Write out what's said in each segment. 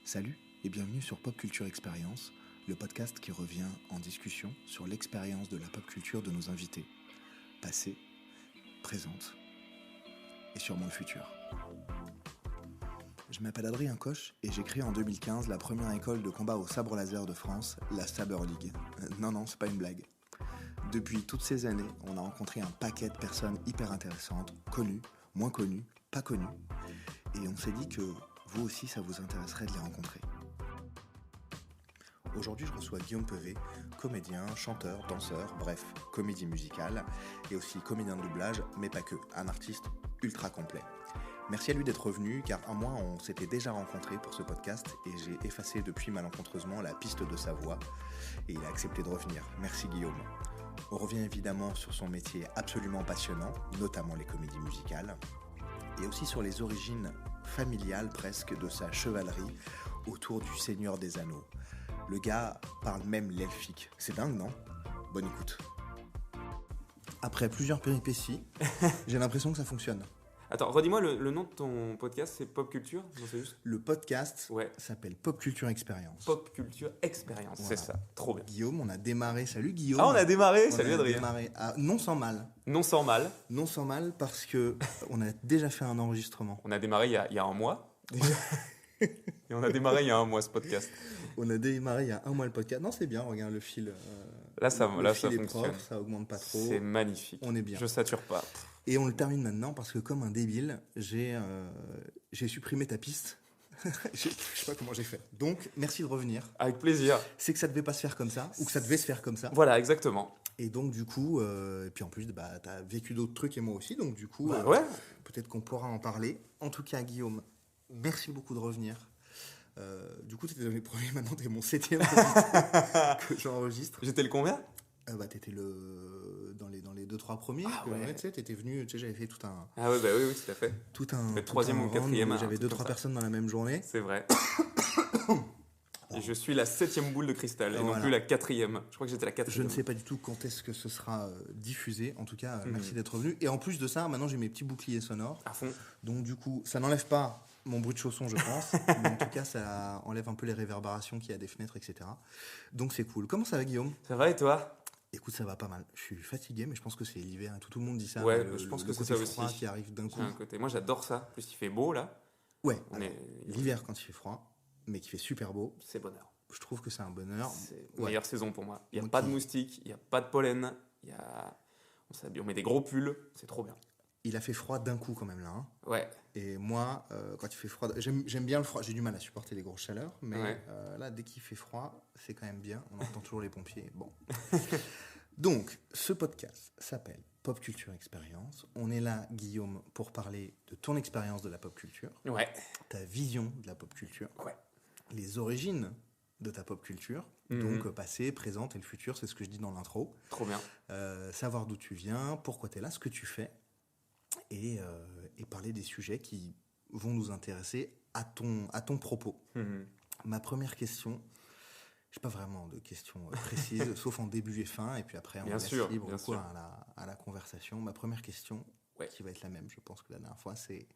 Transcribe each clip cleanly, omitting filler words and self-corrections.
Salut et bienvenue sur Pop Culture Experience, le podcast qui revient en discussion sur l'expérience de la pop culture de nos invités, passée, présente et sûrement le futur. Je m'appelle Adrien Coche et j'ai créé en 2015 la première école de combat au sabre laser de France, la Saber League. Non, c'est pas une blague. Depuis toutes ces années, on a rencontré un paquet de personnes hyper intéressantes, connues, moins connues, pas connues, et on s'est dit que vous aussi, ça vous intéresserait de les rencontrer. Aujourd'hui, je reçois Guillaume Pevet, comédien, chanteur, danseur, bref, comédie musicale, et aussi comédien de doublage, mais pas que, un artiste ultra complet. Merci à lui d'être revenu, car un mois, on s'était déjà rencontrés pour ce podcast, et j'ai effacé depuis malencontreusement la piste de sa voix, et il a accepté de revenir. Merci Guillaume. On revient évidemment sur son métier absolument passionnant, notamment les comédies musicales, et aussi sur les origines familiales presque de sa chevalerie autour du Seigneur des Anneaux. Le gars parle même l'elfique. C'est dingue, non ? Bonne écoute. Après plusieurs péripéties, j'ai l'impression que ça fonctionne. Attends, redis-moi le nom de ton podcast, c'est Pop Culture ? Non, c'est juste Le podcast s'appelle Pop Culture Experience. Pop Culture Experience, voilà. C'est ça, trop bien. Guillaume, on a démarré. Salut Guillaume. Ah, on a démarré, salut Adrien. Non sans mal. Non sans mal. Non sans mal parce que on a déjà fait un enregistrement. On a démarré il y a un mois. Et on a démarré il y a un mois ce podcast. On a démarré il y a un mois le podcast. Non, c'est bien, regarde le fil. Là, ça fil fonctionne. Propre, ça augmente pas trop. C'est magnifique. On est bien. Je sature pas. Et on le termine maintenant parce que comme un débile, j'ai supprimé ta piste. Je sais pas comment j'ai fait. Donc, merci de revenir. Avec plaisir. C'est que ça devait pas se faire comme ça, ou que ça devait se faire comme ça. Voilà, exactement. Et donc, du coup, et puis en plus, t'as vécu d'autres trucs et moi aussi, donc du coup, peut-être qu'on pourra en parler. En tout cas, Guillaume, merci beaucoup de revenir. Du coup, tu étais dans les premiers, maintenant tu es mon 7e que j'enregistre. J'étais le combien ? T'étais dans les 2-3 premiers. Ah ouais. Tu sais, t'étais venu, tu sais, j'avais fait tout un... Ah ouais, oui, tout à fait. Tout un... Le 3e ou 4e. J'avais 2-3 personnes dans la même journée. C'est vrai. Et je suis la 7e boule de cristal, et non plus la 4e. Je crois que j'étais la 4e. Je ne sais pas du tout quand est-ce que ce sera diffusé. En tout cas, merci d'être revenu. Et en plus de ça, maintenant j'ai mes petits boucliers sonores. À fond. Donc du coup, ça n'enlève pas mon bruit de chausson, je pense. Mais en tout cas, ça enlève un peu les réverbérations qu'il y a des fenêtres, etc. Donc c'est cool. Comment ça va, Guillaume ? Ça va et toi ? Écoute, ça va pas mal. Je suis fatigué, mais je pense que c'est l'hiver. Tout le monde dit ça. Ouais, je pense que c'est ça froid aussi. Qui arrive d'un coup. Moi, j'adore ça. En plus, il fait beau, là. Ouais. L'hiver, quand il fait froid, mais qu'il fait super beau. C'est bonheur. Je trouve que c'est un bonheur. C'est la meilleure saison pour moi. Il n'y a pas de moustiques, il n'y a pas de pollen. On met des gros pulls. C'est trop bien. Il a fait froid d'un coup, quand même, là. Hein. Ouais. Et moi, quand il fait froid... J'aime bien le froid. J'ai du mal à supporter les grosses chaleurs. Mais là, dès qu'il fait froid, c'est quand même bien. On entend toujours les pompiers. Bon. Donc, ce podcast s'appelle Pop Culture Experience. On est là, Guillaume, pour parler de ton expérience de la pop culture. Ouais. Ta vision de la pop culture. Ouais. Les origines de ta pop culture. Donc, passé, présente et le futur, c'est ce que je dis dans l'intro. Trop bien. Savoir d'où tu viens, pourquoi tu es là, ce que tu fais. Et parler des sujets qui vont nous intéresser à ton propos. Ma première question... Je n'ai pas vraiment de questions précises, sauf en début et fin, et puis après on laisse libre à la conversation. Ma première question, qui va être la même, je pense que la dernière fois, c'est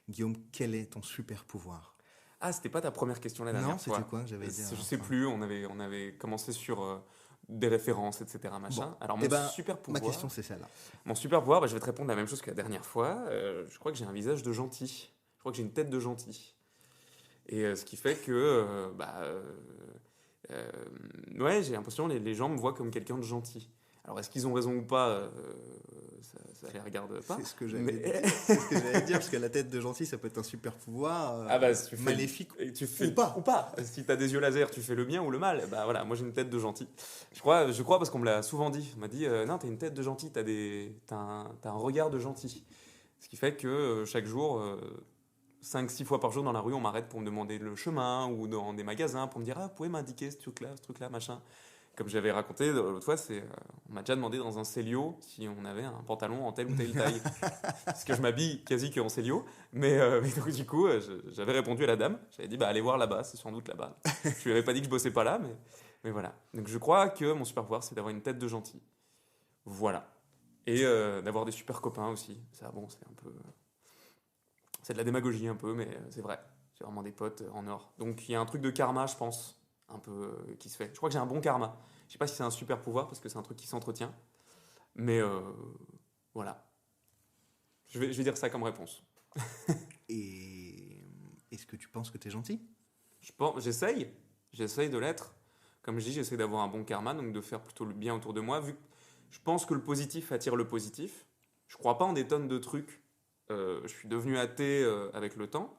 Guillaume, quel est ton super pouvoir ? Ah, c'était pas ta première question la dernière fois. Non, c'était quoi que j'avais dit ? Je sais plus, on avait commencé sur des références, etc. Machin. Bon. Alors mon super pouvoir... Ma question, c'est celle-là. Mon super pouvoir, je vais te répondre la même chose que la dernière fois. Je crois que j'ai un visage de gentil. Je crois que j'ai une tête de gentil. Et ce qui fait que... j'ai l'impression que les gens me voient comme quelqu'un de gentil. Alors, est-ce qu'ils ont raison ou pas ça les regarde pas. C'est ce que j'allais dire, parce que la tête de gentil, ça peut être un super pouvoir maléfique ou pas. Si t'as des yeux laser, tu fais le bien ou le mal. Voilà, moi j'ai une tête de gentil. Je crois parce qu'on me l'a souvent dit. On m'a dit, non, t'as une tête de gentil, t'as un regard de gentil. Ce qui fait que chaque jour... 5-6 fois par jour dans la rue, on m'arrête pour me demander le chemin ou dans des magasins pour me dire « Ah, vous pouvez m'indiquer ce truc-là, machin ?» Comme j'avais raconté l'autre fois, on m'a déjà demandé dans un Célio si on avait un pantalon en telle ou telle taille. Parce que je m'habille quasi qu'en Célio. Mais donc, du coup, j'avais répondu à la dame. J'avais dit « allez voir là-bas, c'est sans doute là-bas. » Je lui avais pas dit que je bossais pas là, mais voilà. Donc je crois que mon super pouvoir, c'est d'avoir une tête de gentil. Voilà. Et d'avoir des super copains aussi. Ça, bon, c'est un peu... C'est de la démagogie un peu, mais c'est vrai. J'ai vraiment des potes en or. Donc il y a un truc de karma, je pense, un peu qui se fait. Je crois que j'ai un bon karma. Je sais pas si c'est un super pouvoir parce que c'est un truc qui s'entretient. Mais voilà. Je vais dire ça comme réponse. Et est-ce que tu penses que t'es gentil? J'essaye de l'être. Comme je dis, j'essaie d'avoir un bon karma, donc de faire plutôt le bien autour de moi. Vu que je pense que le positif attire le positif. Je crois pas en des tonnes de trucs. Je suis devenu athée avec le temps.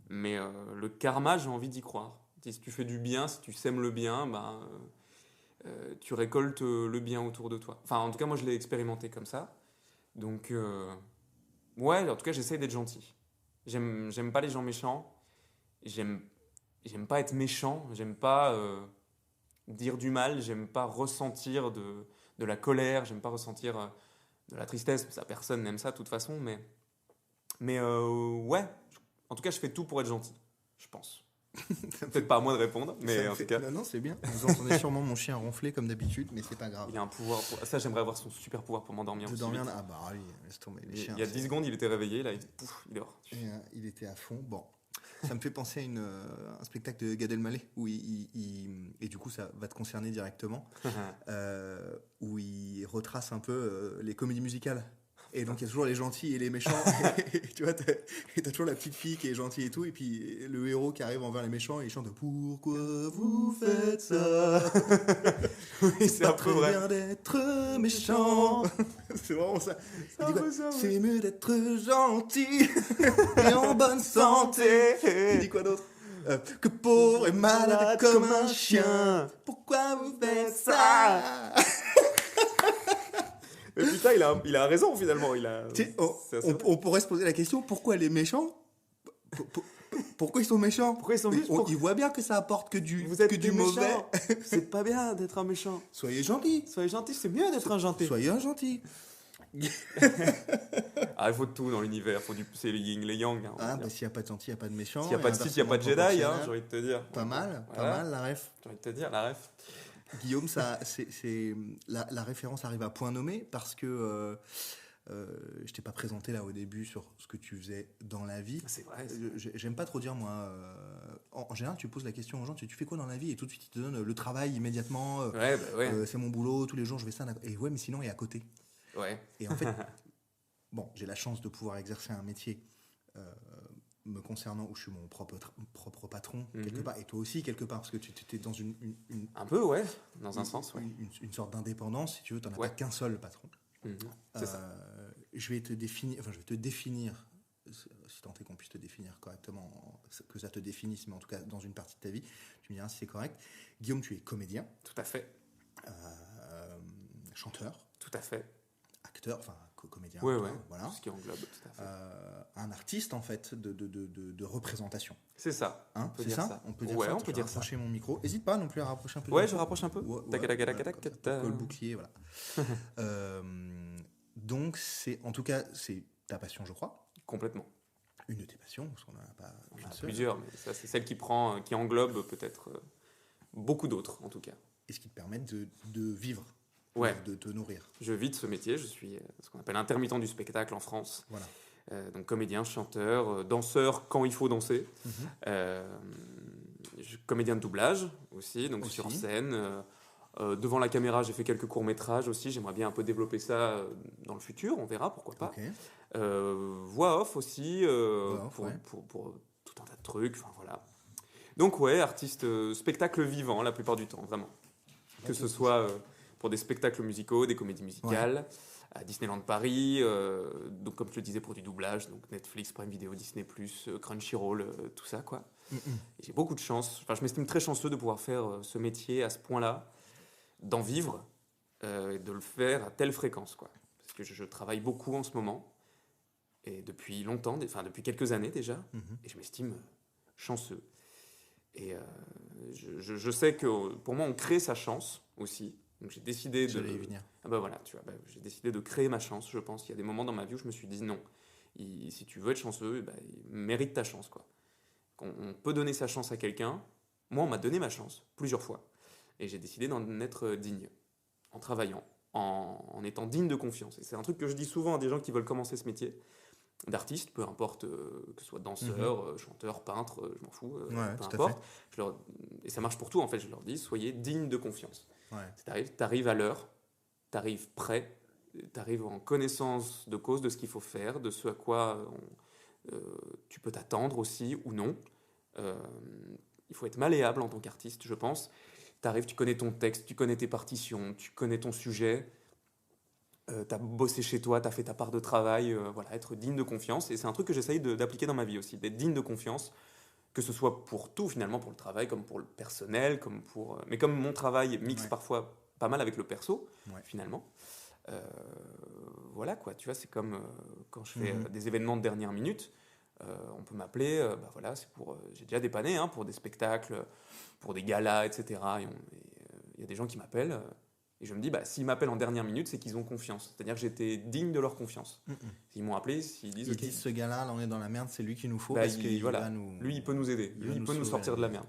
Mais le karma, j'ai envie d'y croire. Si tu fais du bien, si tu sèmes le bien, ben, tu récoltes le bien autour de toi. Enfin, en tout cas, moi, je l'ai expérimenté comme ça. Donc, ouais, en tout cas, j'essaye d'être gentil. J'aime pas les gens méchants. J'aime, j'aime pas être méchant. J'aime pas dire du mal. J'aime pas ressentir de la colère. J'aime pas ressentir de la tristesse. Ça, personne n'aime ça de toute façon. Mais ouais, en tout cas, je fais tout pour être gentil, je pense. Peut-être pas à moi de répondre, mais en tout cas. Non, c'est bien. Vous entendez sûrement mon chien ronfler comme d'habitude, mais c'est pas grave. Il a un pouvoir. Ça, j'aimerais avoir son super pouvoir pour m'endormir. De aussi dormir, vite. ah bah oui, laisse tomber. Les chiens, Il y a 10 secondes, il était réveillé, là, pouf, il dort. Il était à fond. Bon, ça me fait penser à un spectacle de Gad Elmaleh, où et du coup ça va te concerner directement, où il retrace un peu les comédies musicales. Et donc il y a toujours les gentils et les méchants. Et tu vois, t'as toujours la petite fille qui est gentille et tout, et puis le héros qui arrive envers les méchants et il chante Pourquoi vous faites ça? Oui, c'est un peu très vrai. bien d'être méchant. C'est vraiment ça. Il dit quoi? C'est mieux d'être gentil et en bonne santé. Il dit quoi d'autre? Que pauvre et malade comme un chien. Pourquoi vous faites ça? Mais putain, il a raison finalement. On pourrait se poser la question, pourquoi les méchants? Pourquoi ils sont méchants? Pourquoi ils sont méchants? Ils voient bien que ça apporte que du méchants. mauvais. C'est pas bien d'être un méchant. Soyez gentils. Soyez gentil, c'est mieux d'être un gentil. Soyez un gentil. Ah, il faut de tout dans l'univers. C'est le yin, les yang. Hein, Ah, bah s'il n'y a pas de gentil, il n'y a pas de méchant. S'il n'y a pas de Sith, il n'y a pas de Jedi, hein, j'ai envie de te dire. Pas mal, Voilà. pas mal la ref. J'ai envie de te dire, la ref. Guillaume, la référence arrive à point nommé parce que je t'ai pas présenté là au début sur ce que tu faisais dans la vie. C'est vrai. J'aime pas trop dire moi. En général, tu poses la question aux gens, tu fais quoi dans la vie? Et tout de suite, ils te donnent le travail immédiatement. Ouais, bah ouais. C'est mon boulot, tous les jours je fais ça. Et ouais, mais sinon, il est à côté. Ouais. Et en fait, bon, j'ai la chance de pouvoir exercer un métier me concernant où je suis mon propre patron quelque part, et toi aussi quelque part, parce que tu es dans une un peu, ouais, dans un sens, ouais. Une sorte d'indépendance, si tu veux, tu n'en as Ouais. pas qu'un seul patron. C'est ça. Je vais te définir, si tant est qu'on puisse te définir correctement, que ça te définisse, mais en tout cas dans une partie de ta vie, tu me diras si c'est correct. Guillaume, tu es comédien. Tout à fait. Chanteur. Tout à fait. Acteur, enfin comédien. Ouais, ouais. Voilà. Ce qui englobe, tout à fait. Un artiste, en fait, de représentation. C'est ça. Hein, on peut c'est dire ça, ça. on peut dire ouais, ça. on peut dire ça. Rapprocher mon micro. N'hésite pas non plus à rapprocher un peu. Ouais, je rapproche un peu. Le bouclier, voilà. Donc, en tout cas, c'est ta passion, je crois. Complètement. Une de tes passions, parce qu'on n'en a pas On en a qu'une seule. plusieurs, mais ça, c'est celle qui englobe peut-être beaucoup d'autres, en tout cas. Et ce qui te permet de vivre, Ouais. de te nourrir. Je vis de ce métier, je suis ce qu'on appelle intermittent du spectacle en France. Voilà. Donc comédien, chanteur, danseur quand il faut danser. Comédien de doublage aussi, donc sur scène. Devant la caméra, j'ai fait quelques courts-métrages aussi. J'aimerais bien un peu développer ça dans le futur, on verra, pourquoi pas. Okay. Voix off aussi, pour tout un tas de trucs, enfin voilà. Donc ouais, artiste, spectacle vivant la plupart du temps, vraiment. Que ce soit pour des spectacles musicaux, des comédies musicales, à Disneyland Paris, donc comme je le disais pour du doublage, donc Netflix, Prime Video, Disney+, Crunchyroll, tout ça quoi. Et j'ai beaucoup de chance, enfin je m'estime très chanceux de pouvoir faire ce métier à ce point-là, d'en vivre, et de le faire à telle fréquence quoi. Parce que je travaille beaucoup en ce moment, et depuis longtemps, enfin depuis quelques années déjà, et je m'estime chanceux. Et je sais que pour moi on crée sa chance aussi. Donc j'ai décidé de. J'allais y venir. Ah bah voilà, tu vois, j'ai décidé de créer ma chance. Je pense qu'il y a des moments dans ma vie où je me suis dit non. Si tu veux être chanceux, mérite ta chance quoi. On peut donner sa chance à quelqu'un. Moi, on m'a donné ma chance plusieurs fois, et j'ai décidé d'en être digne, en travaillant, en étant digne de confiance. Et c'est un truc que je dis souvent à des gens qui veulent commencer ce métier. d'artistes, peu importe que ce soit danseur, chanteur, peintre, je m'en fous, Ouais, peu tout à fait. importe. Et ça marche pour tout en fait, je leur dis, soyez dignes de confiance. Ouais. T'arrives à l'heure, t'arrives prêt, t'arrives en connaissance de cause de ce qu'il faut faire, de ce à quoi tu peux t'attendre aussi ou non. Euh, il faut être malléable en tant qu'artiste, je pense. T'arrives, tu connais ton texte, tu connais tes partitions, tu connais ton sujet, t'as bossé chez toi, t'as fait ta part de travail, voilà, être digne de confiance. Et c'est un truc que j'essaye d'appliquer dans ma vie aussi, d'être digne de confiance, que ce soit pour tout finalement, pour le travail, comme pour le personnel, mais comme mon travail mixe parfois pas mal avec le perso, finalement. Voilà quoi, tu vois, c'est comme quand je fais des événements de dernière minute. On peut m'appeler, voilà, j'ai déjà dépanné pour des spectacles, pour des galas, etc. Et il y a des gens qui m'appellent et je me dis, s'ils m'appellent en dernière minute, c'est qu'ils ont confiance. C'est-à-dire que j'étais digne de leur confiance. Ils m'ont appelé, s'ils disent, Ils disent ce gars-là, là on est dans la merde, c'est lui qu'il nous faut voilà, lui il peut nous aider, lui il peut nous sortir de la merde,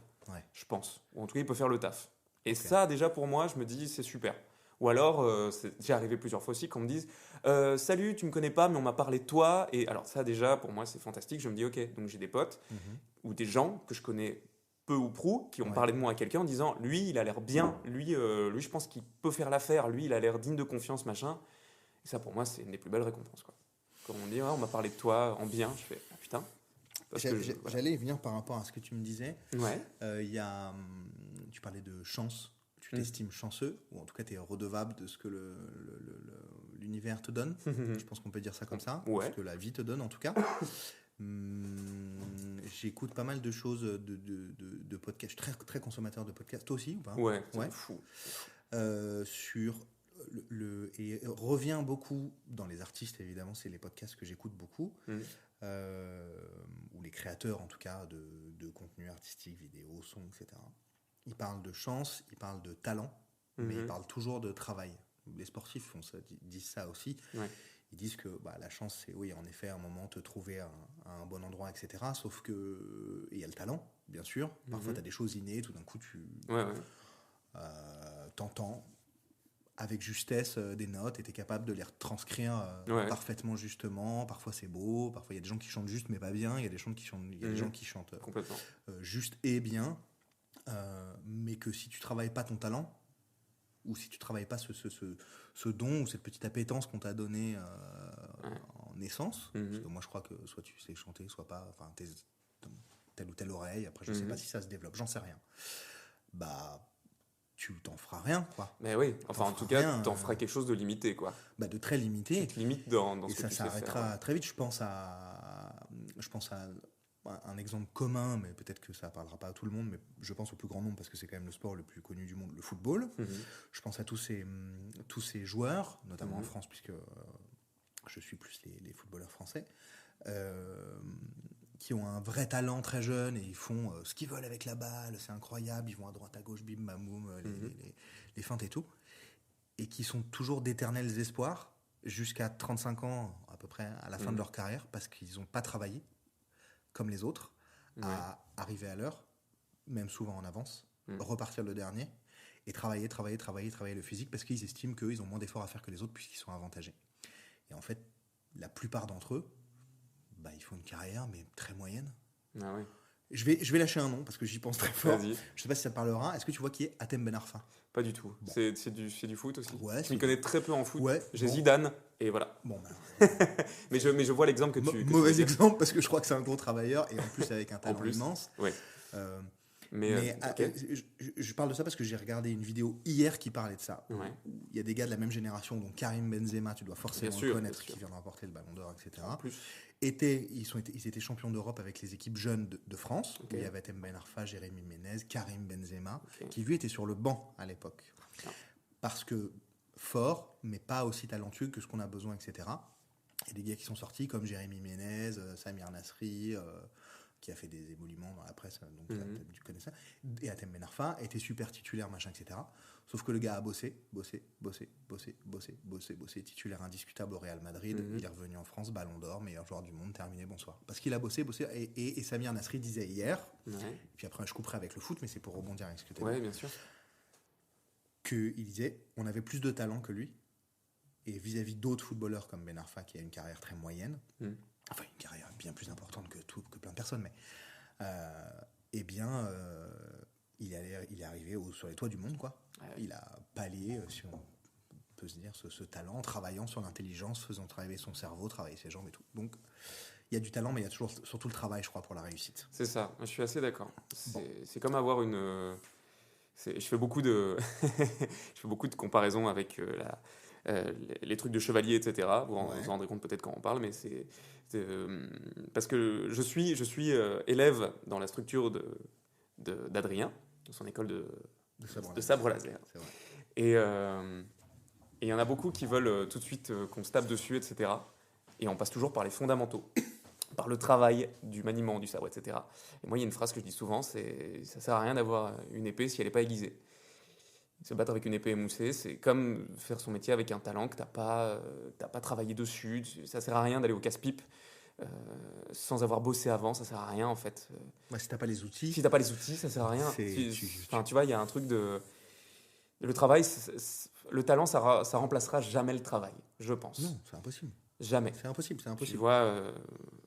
je pense. Ou en tout cas il peut faire le taf. Et ça déjà pour moi, je me dis c'est super. Ou alors, c'est déjà arrivé plusieurs fois aussi qu'on me dise salut, tu me connais pas, mais on m'a parlé de toi. Et alors, ça, déjà, pour moi, c'est fantastique. Je me dis ok, donc j'ai des potes ou des gens que je connais peu ou prou qui ont parlé de moi à quelqu'un en disant lui, il a l'air bien, lui, je pense qu'il peut faire l'affaire, lui, il a l'air digne de confiance, machin. Et ça, pour moi, c'est une des plus belles récompenses, quoi. Quand on me dit on m'a parlé de toi en bien, je fais putain. J'allais y venir par rapport à ce que tu me disais. Ouais. Tu parlais de chance. Tu t'estimes chanceux, ou en tout cas tu es redevable de ce que l'univers te donne. Je pense qu'on peut dire ça comme ça, ce que la vie te donne en tout cas. J'écoute pas mal de choses de podcasts. Je suis très, très consommateur de podcasts. Toi aussi ou pas? Ouais. Fou. Et revient beaucoup dans les artistes, évidemment, c'est les podcasts que j'écoute beaucoup. Ou les créateurs en tout cas de contenu artistique, vidéo, son, etc. Ils parlent de chance, ils parlent de talent, mais ils parlent toujours de travail. Les sportifs disent ça aussi. Ils disent que la chance, c'est oui, en effet, à un moment, te trouver à un bon endroit, etc. Sauf que il y a le talent, bien sûr. Parfois, tu as des choses innées, tout d'un coup, tu t'entends avec justesse des notes et tu es capable de les retranscrire parfaitement justement. Parfois, c'est beau. Parfois, il y a des gens qui chantent juste, mais pas bien. Il y a des gens qui chantent complètement juste et bien. Mais que si tu travailles pas ton talent, ou si tu travailles pas ce don ou cette petite appétence qu'on t'a donné en naissance, parce que moi je crois que soit tu sais chanter, soit pas, enfin telle ou telle oreille, après je sais pas si ça se développe, j'en sais rien, tu t'en feras rien, quoi. Mais oui, enfin en tout cas t'en feras quelque chose de limité, quoi. De très limité. Tu te limites dans ce que tu sais faire. Et ça s'arrêtera très vite. Je pense à un exemple commun, mais peut-être que ça ne parlera pas à tout le monde, mais je pense au plus grand nombre parce que c'est quand même le sport le plus connu du monde, le football. Je pense à tous ces joueurs, notamment en France, puisque je suis plus les footballeurs français, qui ont un vrai talent très jeune et ils font ce qu'ils veulent avec la balle, c'est incroyable, ils vont à droite, à gauche, bim, bam, boum, les feintes et tout, et qui sont toujours d'éternels espoirs jusqu'à 35 ans à peu près à la fin de leur carrière parce qu'ils n'ont pas travaillé comme les autres, à arriver à l'heure, même souvent en avance, repartir le dernier, et travailler le physique, parce qu'ils estiment qu'ils ont moins d'efforts à faire que les autres, puisqu'ils sont avantagés. Et en fait, la plupart d'entre eux, ils font une carrière, mais très moyenne. Ah oui. Je vais lâcher un nom, parce que j'y pense très fort. Vas-y. Je sais pas si ça te parlera. Est-ce que tu vois qui est Hatem Ben Arfa? Pas du tout. Bon. C'est du foot aussi. Je m'y connais très peu en foot. J'ai bon. Zidane, et voilà. Bon, mais je vois l'exemple que tu... Mauvais exemple, parce que je crois que c'est un gros travailleur, et en plus avec un talent immense. Ouais. Je parle de ça parce que j'ai regardé une vidéo hier qui parlait de ça. Il y a des gars de la même génération, donc Karim Benzema, tu dois forcément le connaître, qui vient de remporter le Ballon d'Or, etc. En plus. Ils étaient champions d'Europe avec les équipes jeunes de France. Il y avait Hatem Ben Arfa, Jérémy Ménez, Karim Benzema, qui lui était sur le banc à l'époque. Parce que fort, mais pas aussi talentueux que ce qu'on a besoin, etc. Il y a des gars qui sont sortis comme Jérémy Ménez, Samir Nasri, qui a fait des émoluments dans la presse, donc tu connais ça. Et Hatem Ben Arfa était super titulaire, machin, etc. Sauf que le gars a bossé, titulaire indiscutable au Real Madrid. Il est revenu en France, Ballon d'Or, meilleur joueur du monde, terminé, bonsoir. Parce qu'il a bossé, et Samir Nasri disait hier, puis après je couperai avec le foot, mais c'est pour rebondir avec ce que tu as dit. Bien sûr. Qu'il disait, on avait plus de talent que lui, et vis-à-vis d'autres footballeurs comme Ben Arfa, qui a une carrière très moyenne, enfin une carrière bien plus importante que plein de personnes, mais eh bien, il est arrivé sur les toits du monde, quoi. Ouais. Il a pallié, si on peut se dire, ce talent, en travaillant sur l'intelligence, faisant travailler son cerveau, travailler ses jambes et tout. Donc, il y a du talent, mais il y a toujours surtout le travail, je crois, pour la réussite. C'est ça, je suis assez d'accord. C'est comme avoir une... je fais beaucoup de, je fais beaucoup de comparaisons avec les trucs de chevalier, etc. Vous vous rendrez compte peut-être quand on parle, mais parce que je suis élève dans la structure d'Adrien, de son école de sabre laser. C'est vrai. Et il y en a beaucoup qui veulent tout de suite qu'on se tape dessus, etc. Et on passe toujours par les fondamentaux, par le travail du maniement du sabre, etc. Et moi, il y a une phrase que je dis souvent, c'est « ça sert à rien d'avoir une épée si elle n'est pas aiguisée ». Se battre avec une épée émoussée, c'est comme faire son métier avec un talent que t'as pas travaillé dessus. Ça sert à rien d'aller au casse-pipe sans avoir bossé avant, ça sert à rien en fait. Ouais, si t'as pas les outils. Si t'as pas les outils, ça sert à rien. Tu vois, il y a un truc de... Le travail, le talent, ça remplacera jamais le travail, je pense. Non, c'est impossible. Jamais. C'est impossible. Tu vois,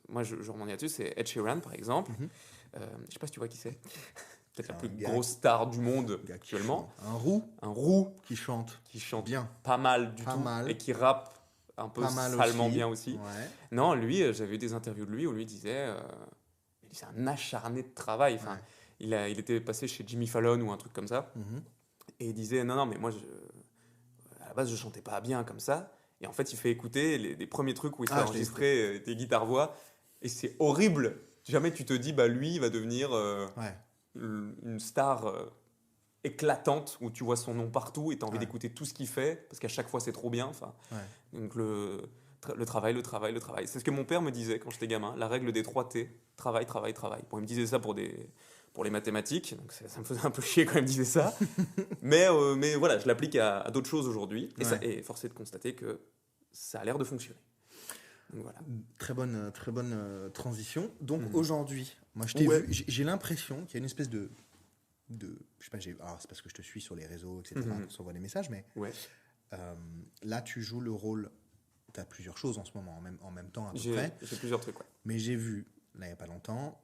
moi je rebondis là-dessus, c'est Ed Sheeran par exemple. Je sais pas si tu vois qui c'est. Peut-être la plus grosse star du monde actuellement. Un roux qui chante bien, pas mal du tout, et qui rappe un peu salement bien aussi. Ouais. Non, lui, j'avais eu des interviews de lui où lui disait, c'est un acharné de travail. Enfin, il était passé chez Jimmy Fallon ou un truc comme ça, et il disait non, mais moi, à la base, je chantais pas bien comme ça. Et en fait, il fait écouter les premiers trucs où il s'est enregistré des guitares-voix, et c'est horrible. Jamais tu te dis, lui, il va devenir une star éclatante où tu vois son nom partout et tu as envie d'écouter tout ce qu'il fait parce qu'à chaque fois c'est trop bien. Donc le travail. C'est ce que mon père me disait quand j'étais gamin, la règle des 3 T, travail. Bon, il me disait ça pour les mathématiques, donc ça me faisait un peu chier quand il me disait ça. mais voilà, je l'applique à d'autres choses aujourd'hui et force est de constater que ça a l'air de fonctionner. Donc voilà. Très bonne transition. Donc aujourd'hui, moi je t'ai vu, j'ai l'impression qu'il y a une espèce de je sais pas, alors c'est parce que je te suis sur les réseaux, etc. On s'envoie des messages, mais là tu joues le rôle, tu as plusieurs choses en ce moment, en même temps à peu près. J'ai plusieurs trucs, Mais j'ai vu, là il n'y a pas longtemps,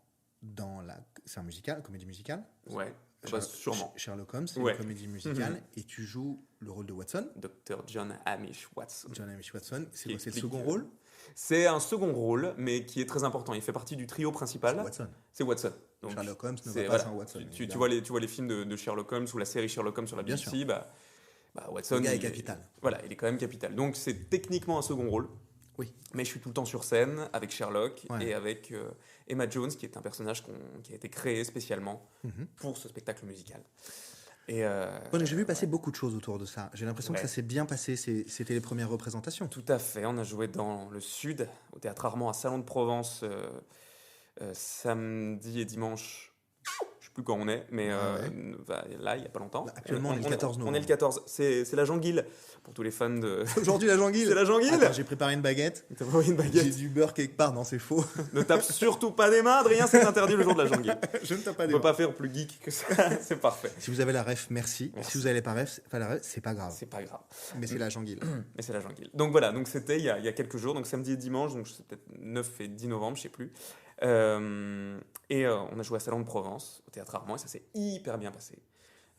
c'est un musical, comédie musicale. Ouais. Sûrement. Sherlock Holmes, c'est une comédie musicale, et tu joues le rôle de Watson. Dr. John Hamish Watson. C'est quoi, c'est le second rôle? C'est un second rôle, mais qui est très important. Il fait partie du trio principal. C'est Watson. Donc, Sherlock Holmes ne va pas sans Watson. Tu vois les films de Sherlock Holmes ou la série Sherlock Holmes sur la BBC, Watson, le gars est capital. Il est quand même capital. Donc c'est techniquement un second rôle. Oui. Mais je suis tout le temps sur scène avec Sherlock et avec Emma Jones, qui est un personnage qui a été créé spécialement pour ce spectacle musical. J'ai vu passer beaucoup de choses autour de ça. J'ai l'impression que ça s'est bien passé. C'était les premières représentations. Tout à fait. On a joué dans le sud, au Théâtre Armand, à Salon de Provence, samedi et dimanche. Je sais plus quand on est, mais là, il n'y a pas longtemps. Actuellement, on est le 14 novembre. On est le 14. C'est la Janguille, pour tous les fans de... Aujourd'hui, la Janguille. C'est la Janguille. Attends, j'ai préparé une baguette. T'as préparé une baguette. J'ai du beurre quelque part. Non, c'est faux. Ne tape surtout pas des mains, Adrien, c'est interdit le jour de la Janguille. Je ne tape pas des mains. On mains. peut pas faire plus geek que ça. C'est parfait. Si vous avez la ref, merci. Si vous n'avez pas la ref, c'est pas grave. C'est pas grave. Mais c'est la Janguille. Mais c'est la Janguille. Donc voilà, donc c'était il y a quelques jours, donc samedi et dimanche, donc c'est peut-être 9 et 10 novembre, je sais plus. On a joué à Salon de Provence, au Théâtre Armand, et ça s'est hyper bien passé.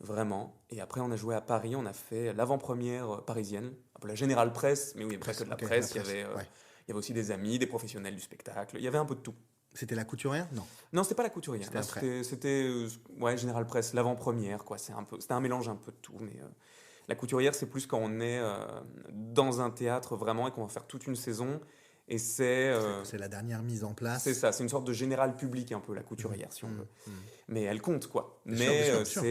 Vraiment. Et après, on a joué à Paris, on a fait l'avant-première parisienne, un peu la Générale Presse, mais oui, il n'y avait pas que de la presse, il y avait aussi des amis, des professionnels du spectacle, il y avait un peu de tout. C'était la couturière? Non, c'était pas la couturière. C'était Générale Presse, l'avant-première, quoi. C'était un mélange un peu de tout, mais la couturière, c'est plus quand on est dans un théâtre vraiment et qu'on va faire toute une saison. Et c'est la dernière mise en place. C'est ça, c'est une sorte de général public un peu, la couturière, si on veut. Mais elle compte, quoi. Bien sûr.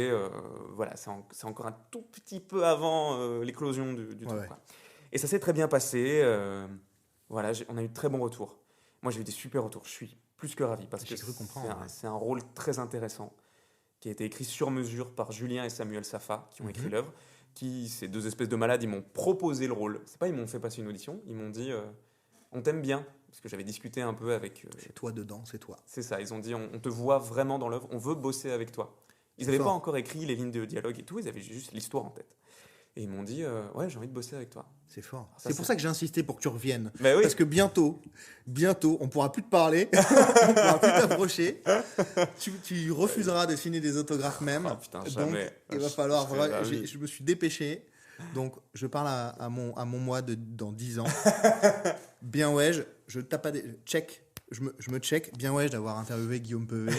C'est encore un tout petit peu avant l'éclosion du truc. Quoi. Et ça s'est très bien passé. On a eu de très bons retours. Moi, j'ai eu des super retours. Je suis plus que ravi parce que c'est un rôle très intéressant qui a été écrit sur mesure par Julien et Samuel Safa, qui ont écrit l'œuvre. Ces deux espèces de malades, ils m'ont proposé le rôle. C'est pas ils m'ont fait passer une audition, ils m'ont dit... on t'aime bien, parce que j'avais discuté un peu avec... c'est toi dedans, c'est toi. C'est ça, ils ont dit, on te voit vraiment dans l'œuvre, on veut bosser avec toi. Ils n'avaient pas encore écrit les lignes de dialogue et tout, ils avaient juste l'histoire en tête. Et ils m'ont dit, ouais, j'ai envie de bosser avec toi. C'est fort. Ça, C'est pour ça que j'ai insisté pour que tu reviennes. Mais oui. Parce que bientôt, on pourra plus te parler, on pourra plus t'approcher. Tu refuseras de signer des autographes même. Ah, putain, Donc, jamais. il va Je falloir. serais ravi. Je me suis dépêché. Donc, je parle à mon moi dans 10 ans. Bien ouais, je tape pas des. Check. Je me check. Bien ouais d'avoir interviewé Guillaume Pevet.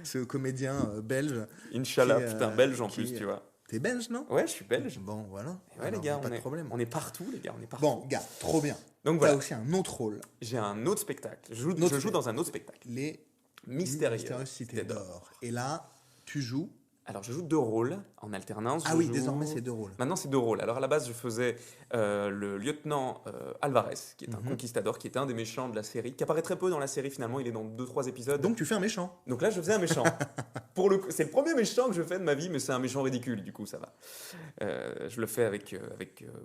Ce comédien belge. Inch'Allah, qui, putain, belge en qui- plus, tu vois. T'es belge, non? Ouais, je suis belge. Bon, voilà. Et ouais, Alors, les gars, pas de problème. on est partout, les gars, on est partout. Bon, gars, trop bien. Donc T'as voilà, aussi un autre rôle. j'ai un autre spectacle. Je Autre joue dans un autre spectacle. Les Mystérieux. Cités d'Or. Et là, tu joues. Alors, je joue 2 rôles en alternance. Ah Je oui, joue- désormais, c'est 2 rôles. Maintenant, c'est 2 rôles. Alors, à la base, je faisais le lieutenant Alvarez, qui est un Mhm. conquistador, qui est un des méchants de la série, qui apparaît très peu dans la série finalement. Il est dans 2-3 épisodes. Donc, tu fais un méchant. Donc là, je faisais un méchant. C'est le premier méchant que je fais de ma vie, mais c'est un méchant ridicule, du coup, ça va. Je le fais avec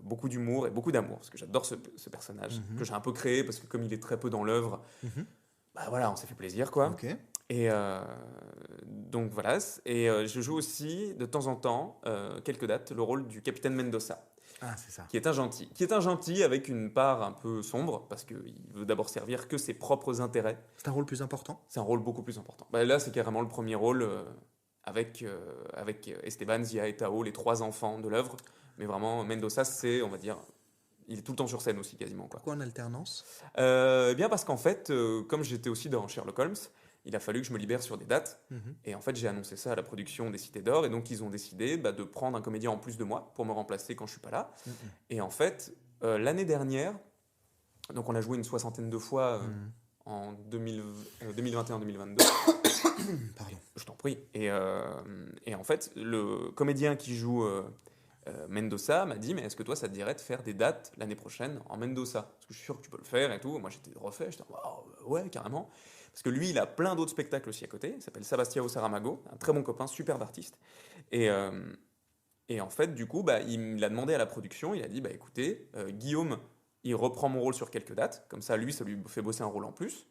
beaucoup d'humour et beaucoup d'amour, parce que j'adore ce personnage, Mhm. que j'ai un peu créé, parce que comme il est très peu dans l'œuvre, Mhm. bah voilà, on s'est fait plaisir, quoi. Ok. Et donc voilà, et je joue aussi, de temps en temps, quelques dates, le rôle du capitaine Mendoza, Ah, c'est ça. qui est un gentil. Qui est un gentil avec une part un peu sombre, parce qu'il veut d'abord servir que ses propres intérêts. C'est un rôle plus important. C'est un rôle beaucoup plus important. Bah, là, c'est carrément le premier rôle avec Esteban, Zia et Tao, les 3 enfants de l'œuvre. Mais vraiment, Mendoza, c'est, on va dire, il est tout le temps sur scène aussi, quasiment, quoi. Pourquoi en alternance? Eh bien, parce qu'en fait, comme j'étais aussi dans Sherlock Holmes, il a fallu que je me libère sur des dates. Mhm. Et en fait, j'ai annoncé ça à la production des Cités d'Or. Et donc, ils ont décidé de prendre un comédien en plus de moi pour me remplacer quand je suis pas là. Mhm. Et en fait, l'année dernière, donc on a joué une 60aine de fois Mhm. en 2021-2022. Pardon. Je t'en prie. Et en fait, le comédien qui joue Mendoza m'a dit, mais est-ce que toi, ça te dirait de faire des dates l'année prochaine en Mendoza? Parce que je suis sûr que tu peux le faire et tout. Moi, j'étais refait. J'étais, waouh, ouais, carrément. Parce que lui, il a plein d'autres spectacles aussi à côté. Il s'appelle Sebastião Saramago, un très bon copain, super d'artiste. Et en fait, du coup, il a demandé à la production, il a dit, écoutez, Guillaume, il reprend mon rôle sur quelques dates. Comme ça, lui, ça lui fait bosser un rôle en plus.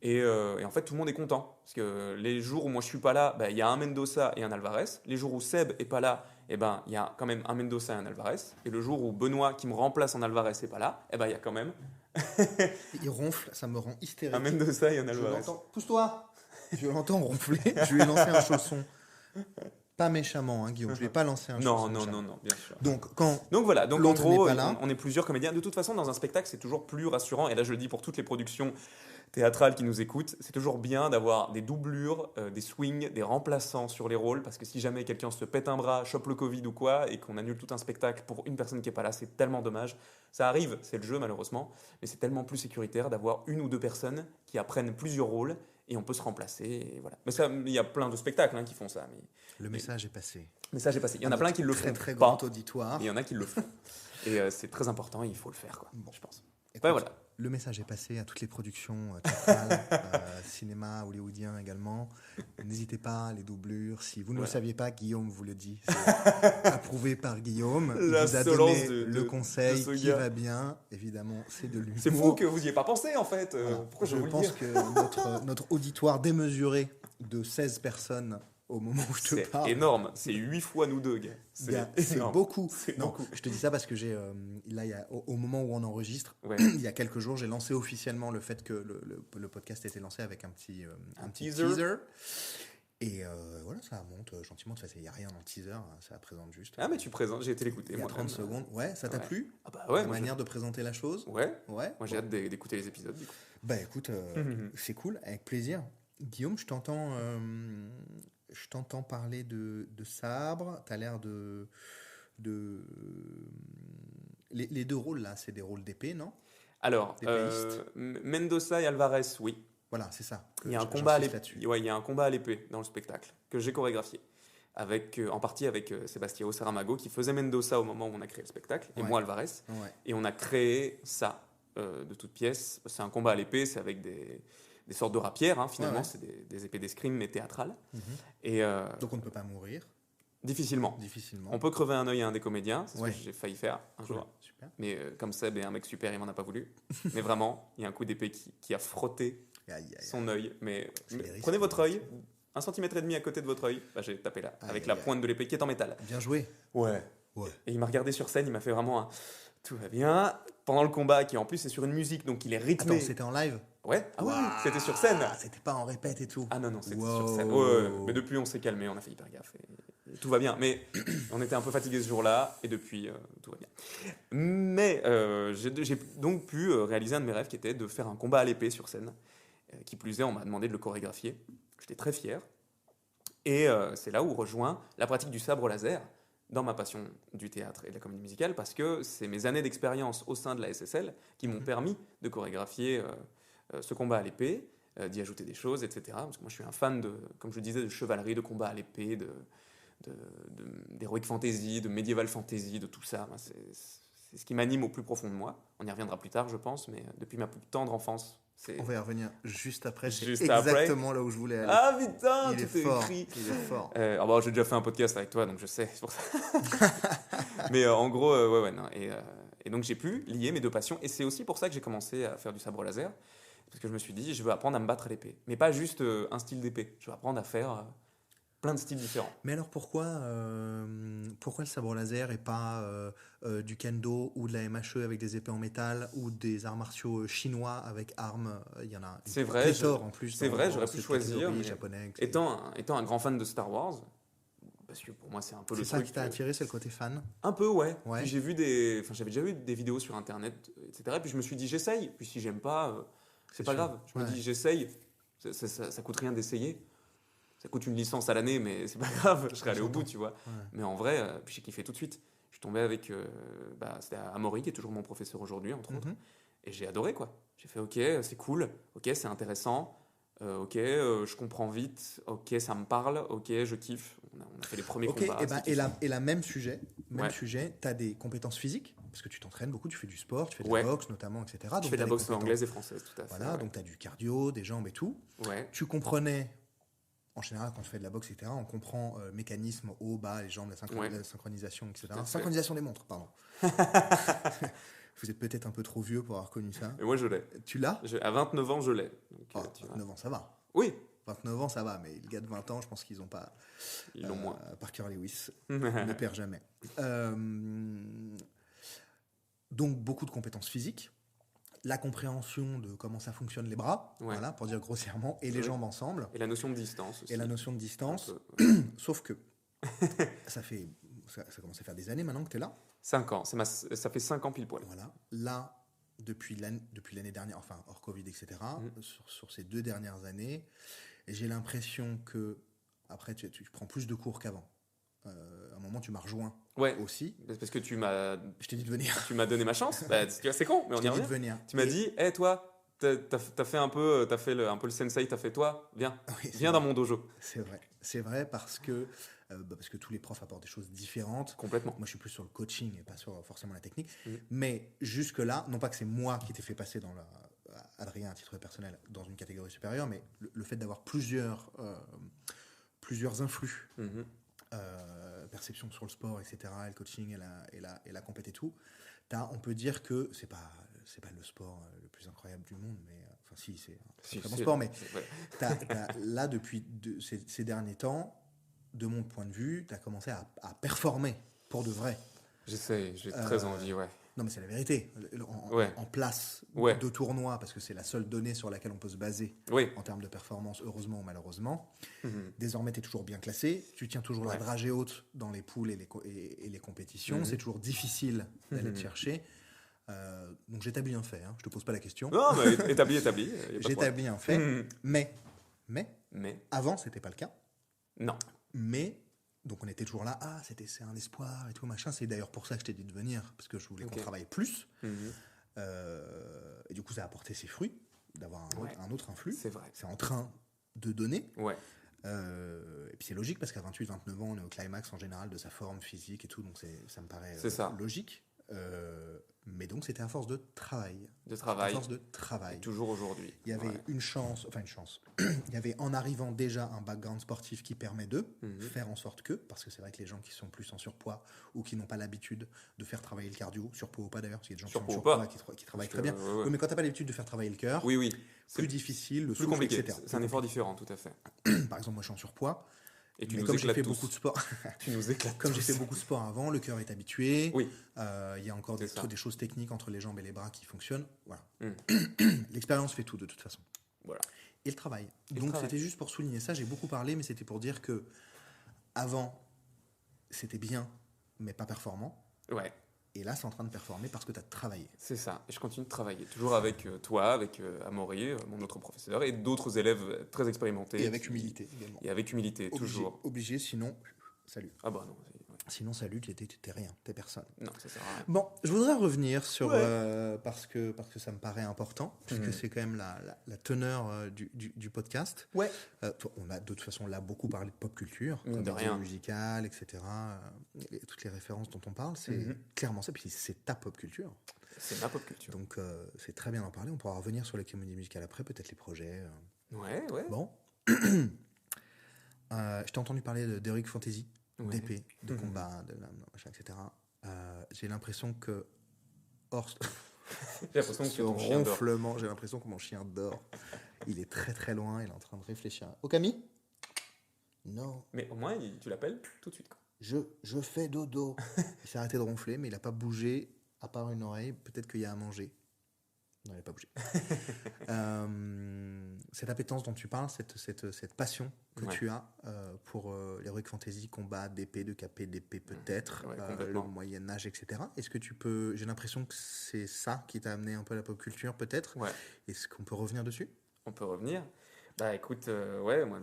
Et en fait, tout le monde est content. Parce que les jours où moi je suis pas là, il y a un Mendoza et un Alvarez. Les jours où Seb est pas là, il y a quand même un Mendoza et un Alvarez. Et le jour où Benoît, qui me remplace en Alvarez, n'est pas là, il y a quand même Il ronfle, ça me rend hystérique. un Mendoza et un Je Alvarez. l'entends. Pousse-toi. Je l'entends ronfler. Je lui ai lancé un chausson. Pas méchamment, hein, Guillaume. Je lui ai pas lancé un chausson. Non, bien sûr. Donc, quand Donc voilà, donc en l'autre gros, n'est pas là. on est plusieurs comédiens. De toute façon, dans un spectacle, c'est toujours plus rassurant. Et là, je le dis pour toutes les productions théâtrales qui nous écoutent, c'est toujours bien d'avoir des doublures, des swings, des remplaçants sur les rôles. Parce que si jamais quelqu'un se pète un bras, chope le Covid ou quoi, et qu'on annule tout un spectacle pour une personne qui n'est pas là, c'est tellement dommage. Ça arrive, c'est le jeu malheureusement, mais c'est tellement plus sécuritaire d'avoir une ou deux personnes qui apprennent plusieurs rôles et on peut se remplacer. Et voilà. Mais ça, il y a plein de spectacles qui font ça. Mais le message est passé. le message est passé. Il y en a plein qui le font Très, très pas. grand auditoire. Il y en a qui le font. Et c'est très important, il faut le faire, quoi, Bon. je pense. Écoute, Ouais, voilà. Le message est passé à toutes les productions théâtrales, cinéma, hollywoodien également. N'hésitez pas, les doublures. Si vous ne le Voilà. saviez pas, Guillaume vous le dit. C'est approuvé par Guillaume. Il vous a L'insolence donné de le conseil ce qui gars. va bien. Évidemment, c'est de l'humour. C'est fou que vous n'y ayez pas pensé, en fait. Voilà. Pourquoi je Je vais vous le pense dire que notre auditoire démesuré de 16 personnes au moment où je te C'est parle. énorme. C'est 8 fois nous deux, gars. C'est énorme. beaucoup. C'est Non, beaucoup. je te dis ça parce que là, au moment où on enregistre, Ouais. il y a quelques jours, j'ai lancé officiellement le fait que le podcast était lancé avec un petit teaser. Et voilà, ça monte gentiment. De toute façon, il n'y a rien dans le teaser, ça présente juste. Ah, mais tu présentes, j'ai été l'écouter. Il y a moi, 30 même. secondes. Ouais, ça t'a Ouais. plu? Ah bah ouais, La moi, manière de présenter la chose? Ouais. Ouais. Moi j'ai hâte d'écouter les épisodes, du coup. Bah écoute, c'est cool, avec plaisir. Guillaume, je t'entends parler de sabre. T'as l'air de les deux rôles là, c'est des rôles d'épée, non? Alors, D'épéiste. Mendoza et Alvarez, oui. Voilà, c'est ça. Il y a un J'insiste combat à l'épée. là-dessus. Ouais, il y a un combat à l'épée dans le spectacle que j'ai chorégraphié. En partie avec Sebastião Saramago qui faisait Mendoza au moment où on a créé le spectacle et Ouais. moi Alvarez. Ouais. Et on a créé ça de toutes pièces. C'est un combat à l'épée, c'est avec des sortes de rapières, finalement. Ouais. C'est des épées d'escrime mais théâtrales. Mhm. Et Donc on ne peut pas mourir, difficilement. difficilement. On peut crever un œil à un des comédiens, c'est Ouais. ce que j'ai failli faire un Cool. jour. Super. Mais comme Seb est un mec super, il m'en a pas voulu. Mais vraiment, il y a un coup d'épée qui a frotté Aïe, aïe, aïe. son œil. Mais C'est des risques, prenez votre œil, 1,5 cm à côté de votre œil, bah, j'ai tapé là, avec la aïe. pointe de l'épée qui est en métal. Bien joué. Ouais. Ouais. Et il m'a regardé sur scène, il m'a fait vraiment un tout va bien. Pendant le combat, qui en plus est sur une musique, donc il est rythmé. Attends, c'était en live? Ouais, ah oui, Waouh, c'était sur scène. C'était pas en répète et tout. Ah non, c'était Wow. sur scène. Ouais. Mais depuis, on s'est calmé, on a fait hyper gaffe. Et tout va bien. Mais on était un peu fatigué ce jour-là, et depuis, tout va bien. Mais j'ai donc pu réaliser un de mes rêves qui était de faire un combat à l'épée sur scène. Qui plus est, on m'a demandé de le chorégraphier. J'étais très fier. Et c'est là où rejoint la pratique du sabre laser dans ma passion du théâtre et de la comédie musicale, parce que c'est mes années d'expérience au sein de la SSL qui m'ont permis de chorégraphier ce combat à l'épée, d'y ajouter des choses, etc. Parce que moi, je suis un fan, comme je le disais, de chevalerie, de combat à l'épée, d'heroic fantasy, de medieval fantasy, de tout ça. C'est ce qui m'anime au plus profond de moi. On y reviendra plus tard, je pense, mais depuis ma plus tendre enfance, On va y revenir juste après. C'est Juste exactement après. là où je voulais aller. Ah putain, Il est tout est fort. écrit. Il est fort. Bon, j'ai déjà fait un podcast avec toi, donc je sais, c'est pour ça. Mais en gros, ouais, non. Et donc j'ai pu lier mes deux passions. Et c'est aussi pour ça que j'ai commencé à faire du sabre laser. Parce que je me suis dit, je veux apprendre à me battre à l'épée. Mais pas juste un style d'épée. Je veux apprendre à faire plein de styles différents. Mais alors pourquoi le sabre laser et pas du kendo ou de la MHE avec des épées en métal ou des arts martiaux chinois avec armes? Il y en a C'est vrai, en plus. c'est vrai, j'aurais pu cette choisir. catégorie Mais japonais, etc. étant un grand fan de Star Wars, parce que pour moi c'est un peu le C'est ça truc. qui t'a attiré, c'est le côté fan? Un peu, ouais. Ouais. Puis j'avais déjà vu des vidéos sur internet, etc. Et puis je me suis dit, j'essaye. Puis si j'aime pas, c'est pas sûr. grave. Je me Ouais. dis, j'essaye. Ça coûte rien d'essayer. Ça coûte une licence à l'année, mais c'est pas grave. Je serais allé au bout, tu vois. Ouais. Mais en vrai, puis j'ai kiffé tout de suite. Je suis tombé avec, c'était Amaury, qui est toujours mon professeur aujourd'hui, entre autres. Mhm. Et j'ai adoré, quoi. J'ai fait, ok, c'est cool. Ok, c'est intéressant. Ok, je comprends vite. Ok, ça me parle. Ok, je kiffe. On a fait les premiers Ok, combats. et la même sujet, Ouais. tu as des compétences physiques, parce que tu t'entraînes beaucoup, tu fais du sport, tu fais de Ouais. la boxe notamment, etc. Je Donc fais de t'as la des boxe compétences. anglaise et française, tout à fait. Voilà, ouais. donc tu as du cardio, des jambes et tout. Ouais. Tu comprenais, en général, quand tu fais de la boxe, etc., on comprend mécanisme, haut, bas, les jambes, Ouais. la synchronisation, etc. Tout à fait. Synchronisation des montres, pardon. Vous êtes peut-être un peu trop vieux pour avoir connu ça. Et moi, je l'ai. Tu l'as? À 29 ans, je l'ai. Donc, Oh, tu vois. 29 ans, ça va. Oui, 29 ans, ça va, mais les gars de 20 ans, je pense qu'ils n'ont pas ils l'ont moins. Parker Lewis. Ne perd jamais. Donc, beaucoup de compétences physiques. La compréhension de comment ça fonctionne les bras, Ouais. voilà, pour dire grossièrement, et les Ouais. jambes ensemble, Et la notion de distance aussi. et la notion de distance. Un peu, ouais. Sauf que ça commence à faire des années maintenant que tu es là. 5 ans. Ça fait 5 ans pile poil. Voilà. Là, depuis l'année dernière, enfin hors Covid, etc., sur ces 2 dernières années, j'ai l'impression que, après, tu prends plus de cours qu'avant. À un moment, tu m'as rejoint Ouais. aussi. C'est parce que tu m'as Je t'ai dit de venir. donné ma chance. Bah, c'est con, mais on Je y t'ai dit de revient. venir. Tu m'as Et- dit, hé toi, t'as fait un peu, un peu le sensei, t'as fait toi, viens, Oui, c'est viens vrai. dans mon dojo. C'est vrai. C'est vrai parce que tous les profs apportent des choses différentes. Complètement. Moi, je suis plus sur le coaching et pas sur forcément la technique. Mhm. Mais jusque-là, non pas que c'est moi qui t'ai fait passer Adrien à titre personnel dans une catégorie supérieure, mais le fait d'avoir plusieurs influx, Mhm. perception sur le sport, etc., et le coaching et la compète et tout, on peut dire que c'est pas le sport le plus incroyable du monde, mais enfin si, c'est un très bon sport, mais Ouais. là, depuis ces derniers temps, de mon point de vue, tu as commencé à performer pour de vrai. J'essaie, j'ai très envie, ouais. Non, mais c'est la vérité. Ouais. En place Ouais. de tournoi, parce que c'est la seule donnée sur laquelle on peut se baser Oui. en termes de performance, heureusement ou malheureusement. Mhm. Désormais, tu es toujours bien classé. Tu tiens toujours la Ouais. dragée haute dans les poules et les compétitions. Mhm. C'est toujours difficile d'aller te Mhm. chercher. Donc, j'établis un fait. Je te pose pas la question. Non, mais établi. Y a pas de problème. J'établis un fait. Mhm. Mais, Mais, avant, c'était pas le cas. non. Mais, donc on était toujours là, c'est un espoir et tout, machin. C'est d'ailleurs pour ça que je t'ai dit de venir, parce que je voulais qu'on Ok. travaille plus. Mhm. Et du coup, ça a apporté ses fruits, d'avoir Ouais. un autre influx. C'est vrai. C'est en train de donner. Ouais. Et puis c'est logique, parce qu'à 28-29 ans, on est au climax en général de sa forme physique et tout, donc ça me paraît C'est ça. logique. Mais donc, c'était à force de travail. De À travail, force de travail. et toujours aujourd'hui. Il y avait Ouais. une chance. Il y avait en arrivant déjà un background sportif qui permet de faire en sorte que, parce que c'est vrai que les gens qui sont plus en surpoids ou qui n'ont pas l'habitude de faire travailler le cardio, surpoids ou pas d'ailleurs, parce qu'il y a des gens qui sont en Surpoids ou surpoids pas. qui travaillent Parce très bien. que, ouais. Oui, mais quand tu n'as pas l'habitude de faire travailler le cœur, Oui, oui. C'est plus difficile, le plus souffle, compliqué. etc. C'est un effort différent, tout à fait. Par exemple, moi je suis en surpoids, Et tu mais nous comme j'ai éclates fait tous. beaucoup de sport, Tu nous éclates comme j'ai tous. fait beaucoup de sport avant, le cœur est habitué. Oui. Il y a encore C'est ça. des choses techniques entre les jambes et les bras qui fonctionnent. Voilà. Mm. L'expérience fait tout de toute façon. Voilà. Et le travail. Et le Donc travail. c'était juste pour souligner ça. J'ai beaucoup parlé, mais c'était pour dire que avant c'était bien, mais pas performant. Ouais, Et là, c'est en train de performer parce que tu as travaillé. c'est ça. Et je continue de travailler. Toujours avec toi, avec Amaury, mon autre professeur, et d'autres élèves très expérimentés. Et avec humilité également. Et avec humilité, Obligé, toujours. obligé, sinon, salut. Ah bah non, ouais. Sinon, salut, t'es rien, t'es personne. Non, ça sert à rien. Bon, je voudrais revenir sur Ouais. parce que ça me paraît important, puisque Mhm. c'est quand même la teneur du podcast. Ouais. On a de toute façon là beaucoup parlé de pop culture, Mine de comédie rien. musicale, etc. Et toutes les références dont on parle, c'est Mhm. clairement ça. Puis c'est ta pop culture, C'est ma pop culture. donc c'est très bien d'en parler. On pourra revenir sur les comédies musicales après, peut-être les projets. Ouais, ouais. Bon, je t'ai entendu parler d'Heroic Fantasy, Ouais. d'épée, de Mhm. combat, de lame, machin, etc. J'ai l'impression que J'ai l'impression que ce c'est ton chien dort. ronflement, j'ai l'impression que mon chien dort. Il est très très loin, il est en train de réfléchir. Okami? Non, Mais au moins, tu l'appelles tout de suite, quoi. je fais dodo. Il s'est arrêté de ronfler, mais il n'a pas bougé, à part une oreille. Peut-être qu'il y a à manger. Non, il n'a pas bougé. Cette appétence dont tu parles, cette passion que Ouais. tu as pour l'heroic fantasy, combat d'épée, de capé, d'épée peut-être, Ouais, le complètement. Moyen-Âge, etc. Est-ce que tu peux... J'ai l'impression que c'est ça qui t'a amené un peu à la pop culture, peut-être. Ouais. Est-ce qu'on peut revenir dessus? On peut revenir. Bah écoute, ouais, moi,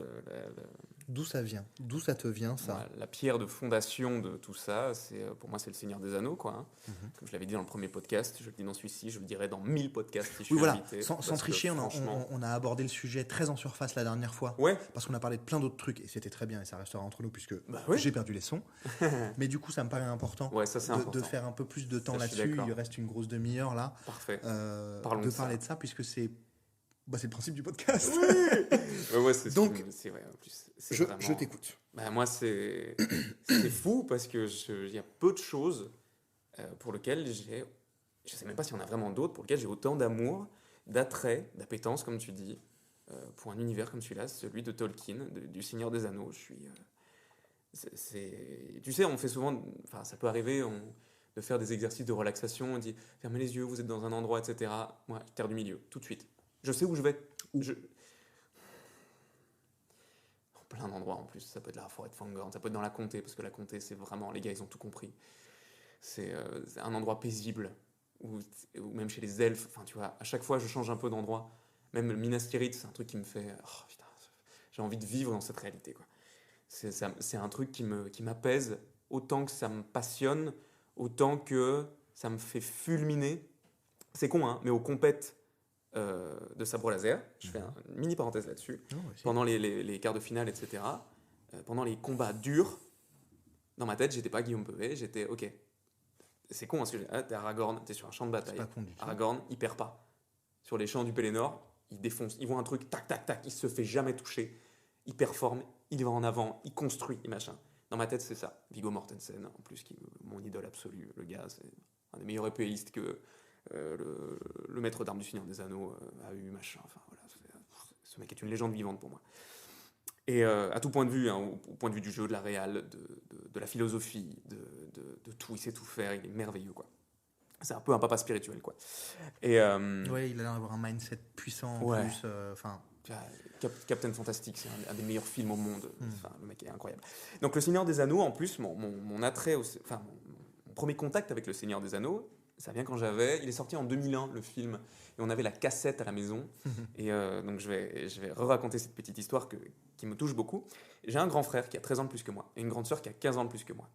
D'où ça vient? D'où ça te vient, ça? moi, la pierre de fondation de tout ça, pour moi, c'est le Seigneur des Anneaux, quoi. Hein. Mhm. Comme je l'avais dit dans le premier podcast, je le dis dans celui-ci, je le dirai dans 1000 podcasts si je suis Oui, voilà. invité. Sans parce que tricher, franchement... on a abordé le sujet très en surface la dernière fois. Ouais, Parce qu'on a parlé de plein d'autres trucs et c'était très bien et ça restera entre nous puisque bah oui. j'ai perdu les sons. Mais du coup, ça me paraît important, Ouais, ça c'est de important. faire un peu plus de temps Ça, je suis là-dessus. d'accord. Il reste une grosse demi-heure là. Parfait. De Parlons de ça. parler de ça puisque c'est le principe du podcast. Ouais, c'est Donc, c'est vrai, en plus. C'est Je vraiment... t'écoute. Bah, moi, c'est fou parce que il y a peu de choses pour lesquelles je sais même pas s'il y en a vraiment d'autres, pour lesquelles j'ai autant d'amour, d'attrait, d'appétence, comme tu dis, pour un univers comme celui-là, celui de Tolkien, du Seigneur des Anneaux. Je suis, tu sais, on fait souvent, enfin, ça peut arriver de faire des exercices de relaxation, on dit fermez les yeux, vous êtes dans un endroit, etc. Moi, terre du milieu, tout de suite. Je sais où je vais. Plein d'endroits en plus, ça peut être la forêt de Fangorn, ça peut être dans la comté, parce que la comté, c'est vraiment, les gars, ils ont tout compris. C'est un endroit paisible, ou même chez les elfes, enfin tu vois, à chaque fois je change un peu d'endroit. Même le Minas Tirith, c'est un truc qui me fait, oh, putain, j'ai envie de vivre dans cette réalité, quoi. C'est un truc qui m'apaise, autant que ça me passionne, autant que ça me fait fulminer. C'est con, hein, mais aux compètes de sabre laser, je fais une mini parenthèse là-dessus, pendant les quarts de finale, etc., pendant les combats durs, dans ma tête, j'étais pas Guillaume Pevet, j'étais, ok, c'est con, parce que t'es Aragorn, t'es sur un champ de bataille. C'est pas con du tout. Aragorn, il perd pas. Sur les champs du Pélénor, il défonce, il voit un truc, tac, tac, tac, il se fait jamais toucher, il performe, il va en avant, il construit, et machin. Dans ma tête, c'est ça. Viggo Mortensen, en plus, mon idole absolue, le gars, c'est un des meilleurs épéistes que le maître d'armes du Seigneur des Anneaux a eu, machin. Enfin, voilà, ce mec est une légende vivante pour moi. Et à tout point de vue, hein, au point de vue du jeu, de la réal, de la philosophie, de tout, il sait tout faire, il est merveilleux, quoi. C'est un peu un papa spirituel, quoi. Et Ouais, il a l'air d'avoir un mindset puissant en Ouais. plus. Enfin, Captain Fantastic, c'est un des meilleurs films au monde. Enfin, le mec est incroyable. Donc, Le Seigneur des Anneaux, en plus, mon attrait, enfin, mon premier contact avec Le Seigneur des Anneaux, ça vient quand il est sorti en 2001, le film, et on avait la cassette à la maison. Et donc, je vais re-raconter cette petite histoire qui me touche beaucoup. J'ai un grand frère qui a 13 ans de plus que moi, et une grande sœur qui a 15 ans de plus que moi.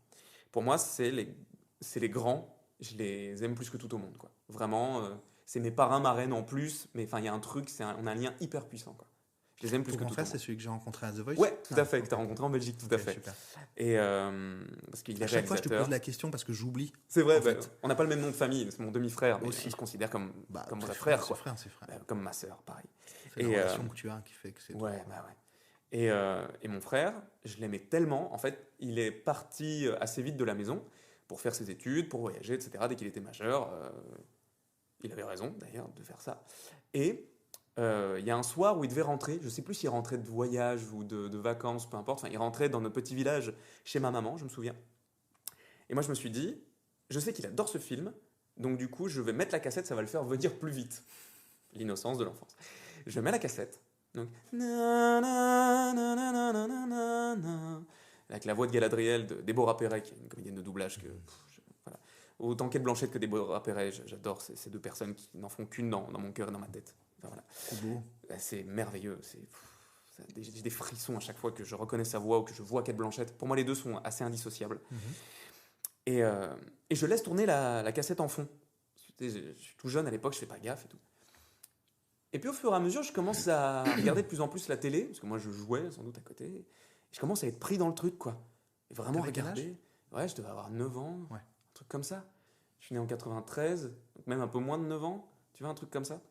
Pour moi, c'est les grands, je les aime plus que tout au monde, quoi. Vraiment, c'est mes parrains, marraines en plus, mais enfin, il y a un truc, on a un lien hyper puissant, quoi. Je les aime plus Ton que grand tout frère, au c'est monde. celui que j'ai rencontré à The Voice. Ouais, tout à fait, ok. que tu as rencontré en Belgique, tout à Ok, fait. super. Et parce qu'il est À chaque fois, je te réalisateur. pose la question parce que j'oublie. C'est vrai, en fait. on n'a pas le même nom de famille, c'est mon demi-frère, mais Aussi. on se considère comme Bah, vrai frère, quoi. C'est frère. Comme ma sœur, pareil. C'est la Et, relation que tu as qui fait que c'est. Ouais, bah ouais. Et mon frère, je l'aimais tellement. En fait, il est parti assez vite de la maison pour faire ses études, pour voyager, etc. Dès qu'il était majeur, il avait raison d'ailleurs de faire ça. Et il y a un soir où il devait rentrer. Je sais plus s'il rentrait de voyage ou de vacances, peu importe. Enfin, il rentrait dans notre petit village chez ma maman, je me souviens. Et moi, je me suis dit, je sais qu'il adore ce film, donc du coup, je vais mettre la cassette, ça va le faire venir plus vite. L'innocence de l'enfance. Je mets la cassette. Donc, avec la voix de Galadriel de Déborah Perret, qui est une comédienne de doublage que voilà. Autant Kate Blanchett que Déborah Perret, j'adore ces deux personnes qui n'en font qu'une dans mon cœur et dans ma tête. Enfin, voilà. Trop beau. C'est merveilleux. J'ai des frissons à chaque fois que je reconnais sa voix ou que je vois Kate Blanchett. Pour moi, les deux sont assez indissociables. Et je laisse tourner la cassette en fond. Je suis tout jeune à l'époque, je fais pas gaffe et tout. Et puis au fur et à mesure, je commence à regarder de plus en plus la télé, parce que moi je jouais sans doute à côté. Et je commence à être pris dans le truc, quoi. Et vraiment T'avais quel regarder. Ouais, je devais avoir 9 ans, Ouais. un truc comme ça. Je suis né en 93, donc même un peu moins de 9 ans, tu vois, un truc comme ça.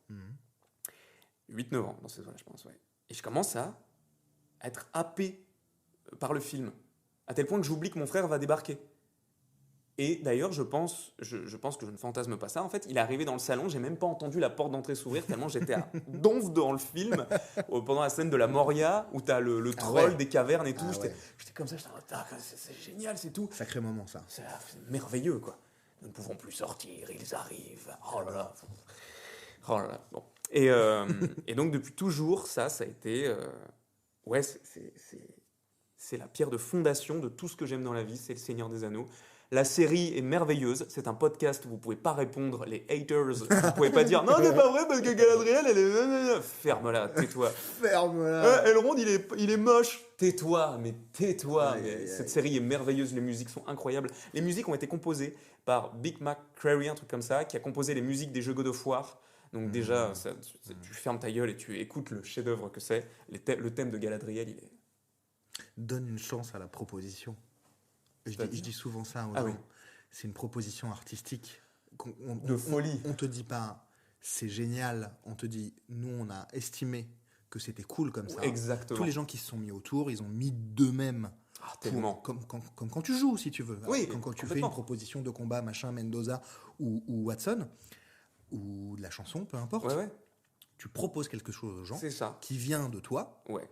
8-9 ans dans ces zones-là, je pense, ouais. Et je commence à être happé par le film, à tel point que j'oublie que mon frère va débarquer. Et d'ailleurs, je pense que je ne fantasme pas ça. En fait, il est arrivé dans le salon, j'ai même pas entendu la porte d'entrée s'ouvrir, tellement j'étais à donf dans le film, pendant la scène de la Moria, où t'as le troll des cavernes et tout. J'étais comme ça, c'est génial, c'est tout. Sacré moment, ça. C'est merveilleux, quoi. Nous ne pouvons plus sortir, ils arrivent. Oh là là. Oh là là. Bon. Et donc, depuis toujours, ça a été... ouais, c'est la pierre de fondation de tout ce que j'aime dans la vie, c'est le Seigneur des Anneaux. La série est merveilleuse, c'est un podcast où vous pouvez pas répondre, les haters, vous pouvez pas dire « Non, c'est pas vrai parce que Galadriel, elle est... » Ferme-la, tais-toi. Ferme-la. Elrond, il est moche. Tais-toi, mais tais-toi. Cette série est merveilleuse, les musiques sont incroyables. Les musiques ont été composées par Big McCreary, un truc comme ça, qui a composé les musiques des jeux God of War. Donc déjà, tu fermes ta gueule et tu écoutes le chef-d'œuvre que c'est. Le thème de Galadriel, il est... Donne une chance à la proposition. Je dis souvent ça aux gens. Oui. C'est une proposition artistique. De folie. On te dit pas c'est génial. On te dit nous on a estimé que c'était cool comme ça. Exactement. Tous les gens qui se sont mis autour, ils ont mis d'eux-mêmes. Tellement. Comme quand tu joues, si tu veux. Oui, quand tu fais une proposition de combat, machin, Mendoza ou Watson, ou de la chanson, peu importe. Ouais. Tu proposes quelque chose aux gens ça. qui vient de toi. Ouais.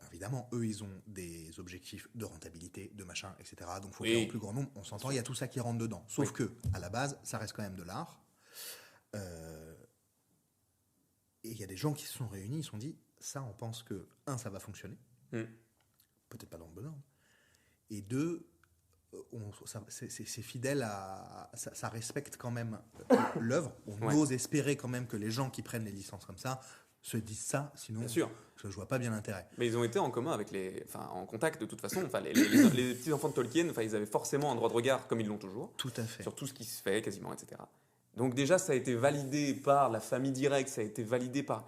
Évidemment, eux, ils ont des objectifs de rentabilité, de machin, etc. Donc, il faut faire au plus grand nombre. On s'entend, il y a tout ça qui rentre dedans. Sauf que, à la base, ça reste quand même de l'art. Et il y a des gens qui se sont réunis, ils se sont dit, ça, on pense que, ça va fonctionner. Peut-être pas dans le bon ordre. Et deux, c'est fidèle à... Ça respecte quand même l'œuvre. On ose espérer quand même que les gens qui prennent les licences comme ça se disent ça, sinon je vois pas bien l'intérêt. Mais ils ont été en commun avec en contact de toute façon. Les petits enfants de Tolkien, ils avaient forcément un droit de regard, comme ils l'ont toujours, tout à fait, sur tout ce qui se fait quasiment, etc. Donc déjà, ça a été validé par la famille directe, ça a été validé par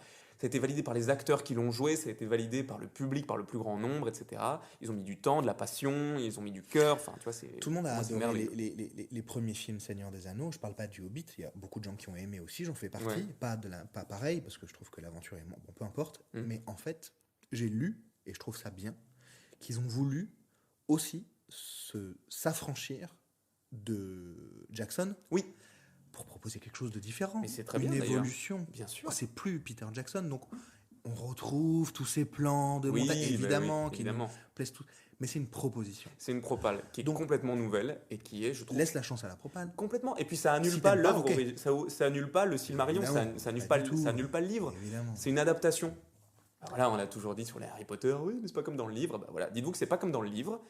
les acteurs qui l'ont joué, ça a été validé par le public, par le plus grand nombre, etc. Ils ont mis du temps, de la passion, ils ont mis du cœur. Enfin, tu vois, tout le monde a adoré les premiers films Seigneur des Anneaux. Je parle pas du Hobbit. Il y a beaucoup de gens qui ont aimé aussi. J'en fais partie. Pas pareil parce que je trouve que l'aventure est bon, peu importe. Mais en fait, j'ai lu et je trouve ça bien qu'ils ont voulu aussi s'affranchir de Jackson. Oui. Pour proposer quelque chose de différent. Mais c'est très bien, une évolution. Bien sûr. C'est plus Peter Jackson, donc on retrouve tous ces plans de montage, évidemment, qui nous plaisent tous. Mais c'est une proposition. C'est une propale qui est complètement nouvelle et qui est, je trouve... Laisse la chance à la propale. Complètement. Et puis ça annule pas l'œuvre, ça annule pas le Silmarillion, ça annule pas le livre. Évidemment. C'est une adaptation. Alors là, on a toujours dit sur les Harry Potter, oui, mais c'est pas comme dans le livre. Bah voilà, dites-vous que c'est pas comme dans le livre.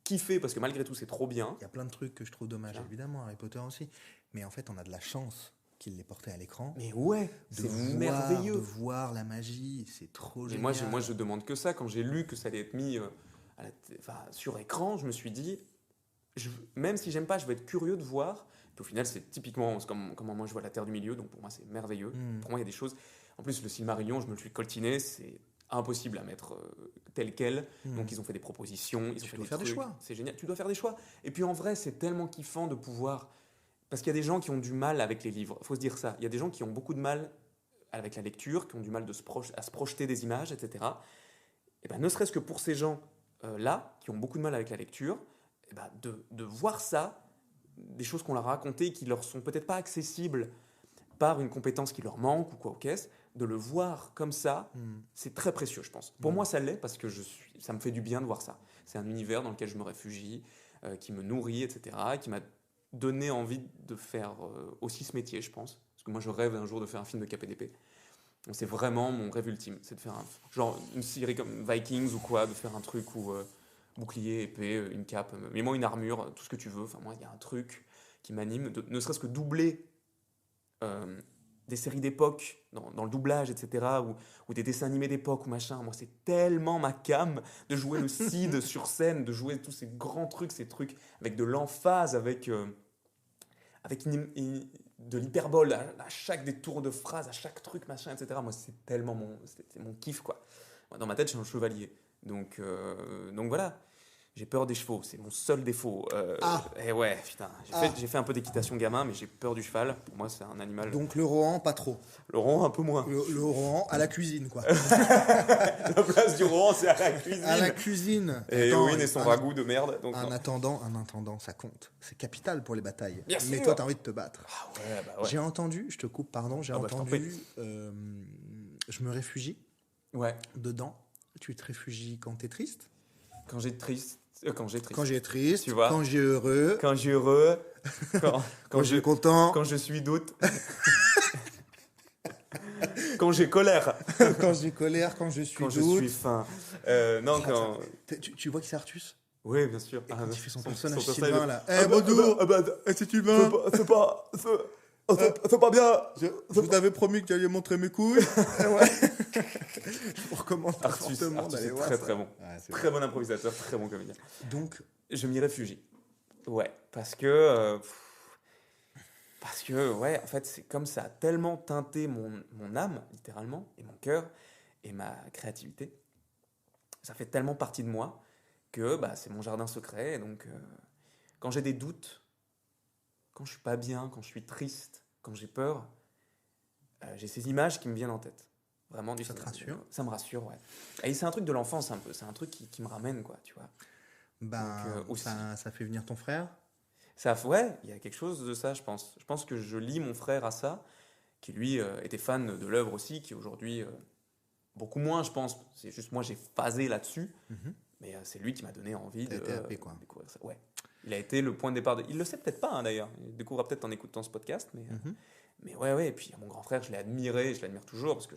Kiffez parce que malgré tout, c'est trop bien. Il y a plein de trucs que je trouve dommages, évidemment, Harry Potter aussi. Mais en fait, on a de la chance qu'il l'ait porté à l'écran. Mais ouais, c'est merveilleux. De voir la magie, c'est trop génial. Et moi, je demande que ça. Quand j'ai lu que ça allait être mis sur écran, je me suis dit, même si j'aime pas, je vais être curieux de voir. Puis au final, c'est typiquement comme moi je vois la Terre du Milieu, donc pour moi, c'est merveilleux. Pour moi, il y a des choses... En plus, le Silmarillion, je me le suis coltiné, c'est impossible à mettre tel quel. Donc ils ont fait des propositions, ils ont fait des dois faire des trucs. choix. C'est génial, tu dois faire des choix. Et puis en vrai, c'est tellement kiffant de pouvoir... Parce qu'il y a des gens qui ont du mal avec les livres, il faut se dire ça. Il y a des gens qui ont beaucoup de mal avec la lecture, qui ont du mal à se projeter des images, etc. Et ben, ne serait-ce que pour ces gens-là, qui ont beaucoup de mal avec la lecture, et ben, de voir ça, des choses qu'on leur a racontées, qui leur sont peut-être pas accessibles par une compétence qui leur manque ou quoi au caisse, de le voir comme ça, c'est très précieux, je pense. Pour moi, ça l'est parce que ça me fait du bien de voir ça. C'est un univers dans lequel je me réfugie, qui me nourrit, etc., qui m'a donné envie de faire aussi ce métier, je pense. Parce que moi, je rêve un jour de faire un film de KPDP. Donc, c'est vraiment mon rêve ultime, c'est de faire genre une série comme Vikings ou quoi, de faire un truc où bouclier, épée, une cape, mais moi une armure, tout ce que tu veux. Enfin, moi, il y a un truc qui m'anime, ne serait-ce que doubler des séries d'époque dans le doublage, etc., ou des dessins animés d'époque ou machin. Moi, c'est tellement ma came de jouer le Cid sur scène, de jouer tous ces grands trucs, ces trucs avec de l'emphase, avec de l'hyperbole à chaque détour de phrase, à chaque truc, machin, etc. Moi, c'est tellement c'est mon kiff, quoi. Moi, dans ma tête, je suis un chevalier. Donc voilà. J'ai peur des chevaux, c'est mon seul défaut. Et ouais, putain, j'ai fait un peu d'équitation gamin, mais j'ai peur du cheval. Pour moi, c'est un animal. Donc le Rohan, pas trop. Le Rohan, un peu moins. Le Rohan à la cuisine, quoi. La place du Rohan, c'est à la cuisine. À la cuisine. Et Attends, Owen et son ragoût de merde. Donc un intendant, ça compte. C'est capital pour les batailles. Bien Mais sûr. toi, t'as envie de te battre. Ah ouais, bah ouais. J'ai entendu, je te coupe, pardon, j'ai Ah bah, je t'en entendu, je me réfugie Ouais. dedans. Tu te réfugies quand t'es triste, Quand j'ai triste. quand j'ai triste, Tu vois. quand j'ai heureux, Quand j'ai heureux. quand j'ai content, Quand je suis doute. Quand j'ai colère. quand j'ai colère, quand je suis Quand je doute. suis faim. Non, quand. Tu vois qui c'est Artus? Oui, bien sûr. Et quand il fait son personnage son Sylvain, là. Ah, Bonjour, c'est Sylvain. C'est pas bien. Je vous avais promis que j'allais montrer mes couilles. Ouais. Je vous recommande fortement d'aller c'est voir très ça. très bon. Ouais, c'est Très bon improvisateur, très bon comédien. Donc, Je m'y réfugie. Ouais, parce que ouais, en fait, c'est comme ça a tellement teinté mon âme, littéralement, et mon cœur, et ma créativité. Ça fait tellement partie de moi que bah, c'est mon jardin secret. Et donc, quand j'ai des doutes, quand je suis pas bien, quand je suis triste, quand j'ai peur, j'ai ces images qui me viennent en tête. Vraiment, Ça te rassure? Ça me rassure, ouais. Et c'est un truc de l'enfance un peu. C'est un truc qui me ramène, quoi, tu vois. Aussi. Ça fait venir ton frère. Ouais, il y a quelque chose de ça, je pense. Je pense que je lie mon frère à ça, qui lui était fan de l'œuvre aussi, qui aujourd'hui, beaucoup moins, je pense. C'est juste moi, j'ai phasé là-dessus. Mais c'est lui qui m'a donné envie T'as été happé, quoi. découvrir ça. Ouais. Il a été le point de départ. Il le sait peut-être pas, hein, d'ailleurs. Il découvrira peut-être en écoutant ce podcast. Mais ouais. Et puis mon grand frère, je l'ai admiré, je l'admire toujours, parce que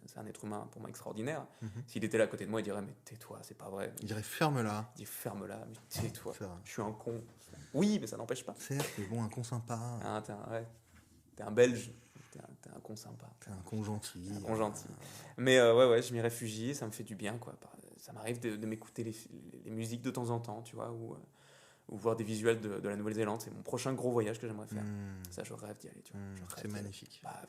c'est un être humain pour moi extraordinaire. S'il était là à côté de moi, il dirait mais tais-toi, c'est pas vrai. Il dirait ferme-la. Il dit ferme-la, mais tais-toi. C'est vrai. Je suis un con. Oui, mais ça n'empêche pas. Certes, mais bon, un con sympa. Hein, t'es un Belge, t'es un con sympa. T'es un con gentil. Un con gentil. Mais ouais, je m'y réfugie, ça me fait du bien, quoi. Ça m'arrive de m'écouter les musiques de temps en temps, tu vois, ou voir des visuels de la Nouvelle-Zélande. C'est mon prochain gros voyage que j'aimerais faire. Ça, je rêve d'y aller, tu vois. Je rêve C'est d'y aller. magnifique. Bah,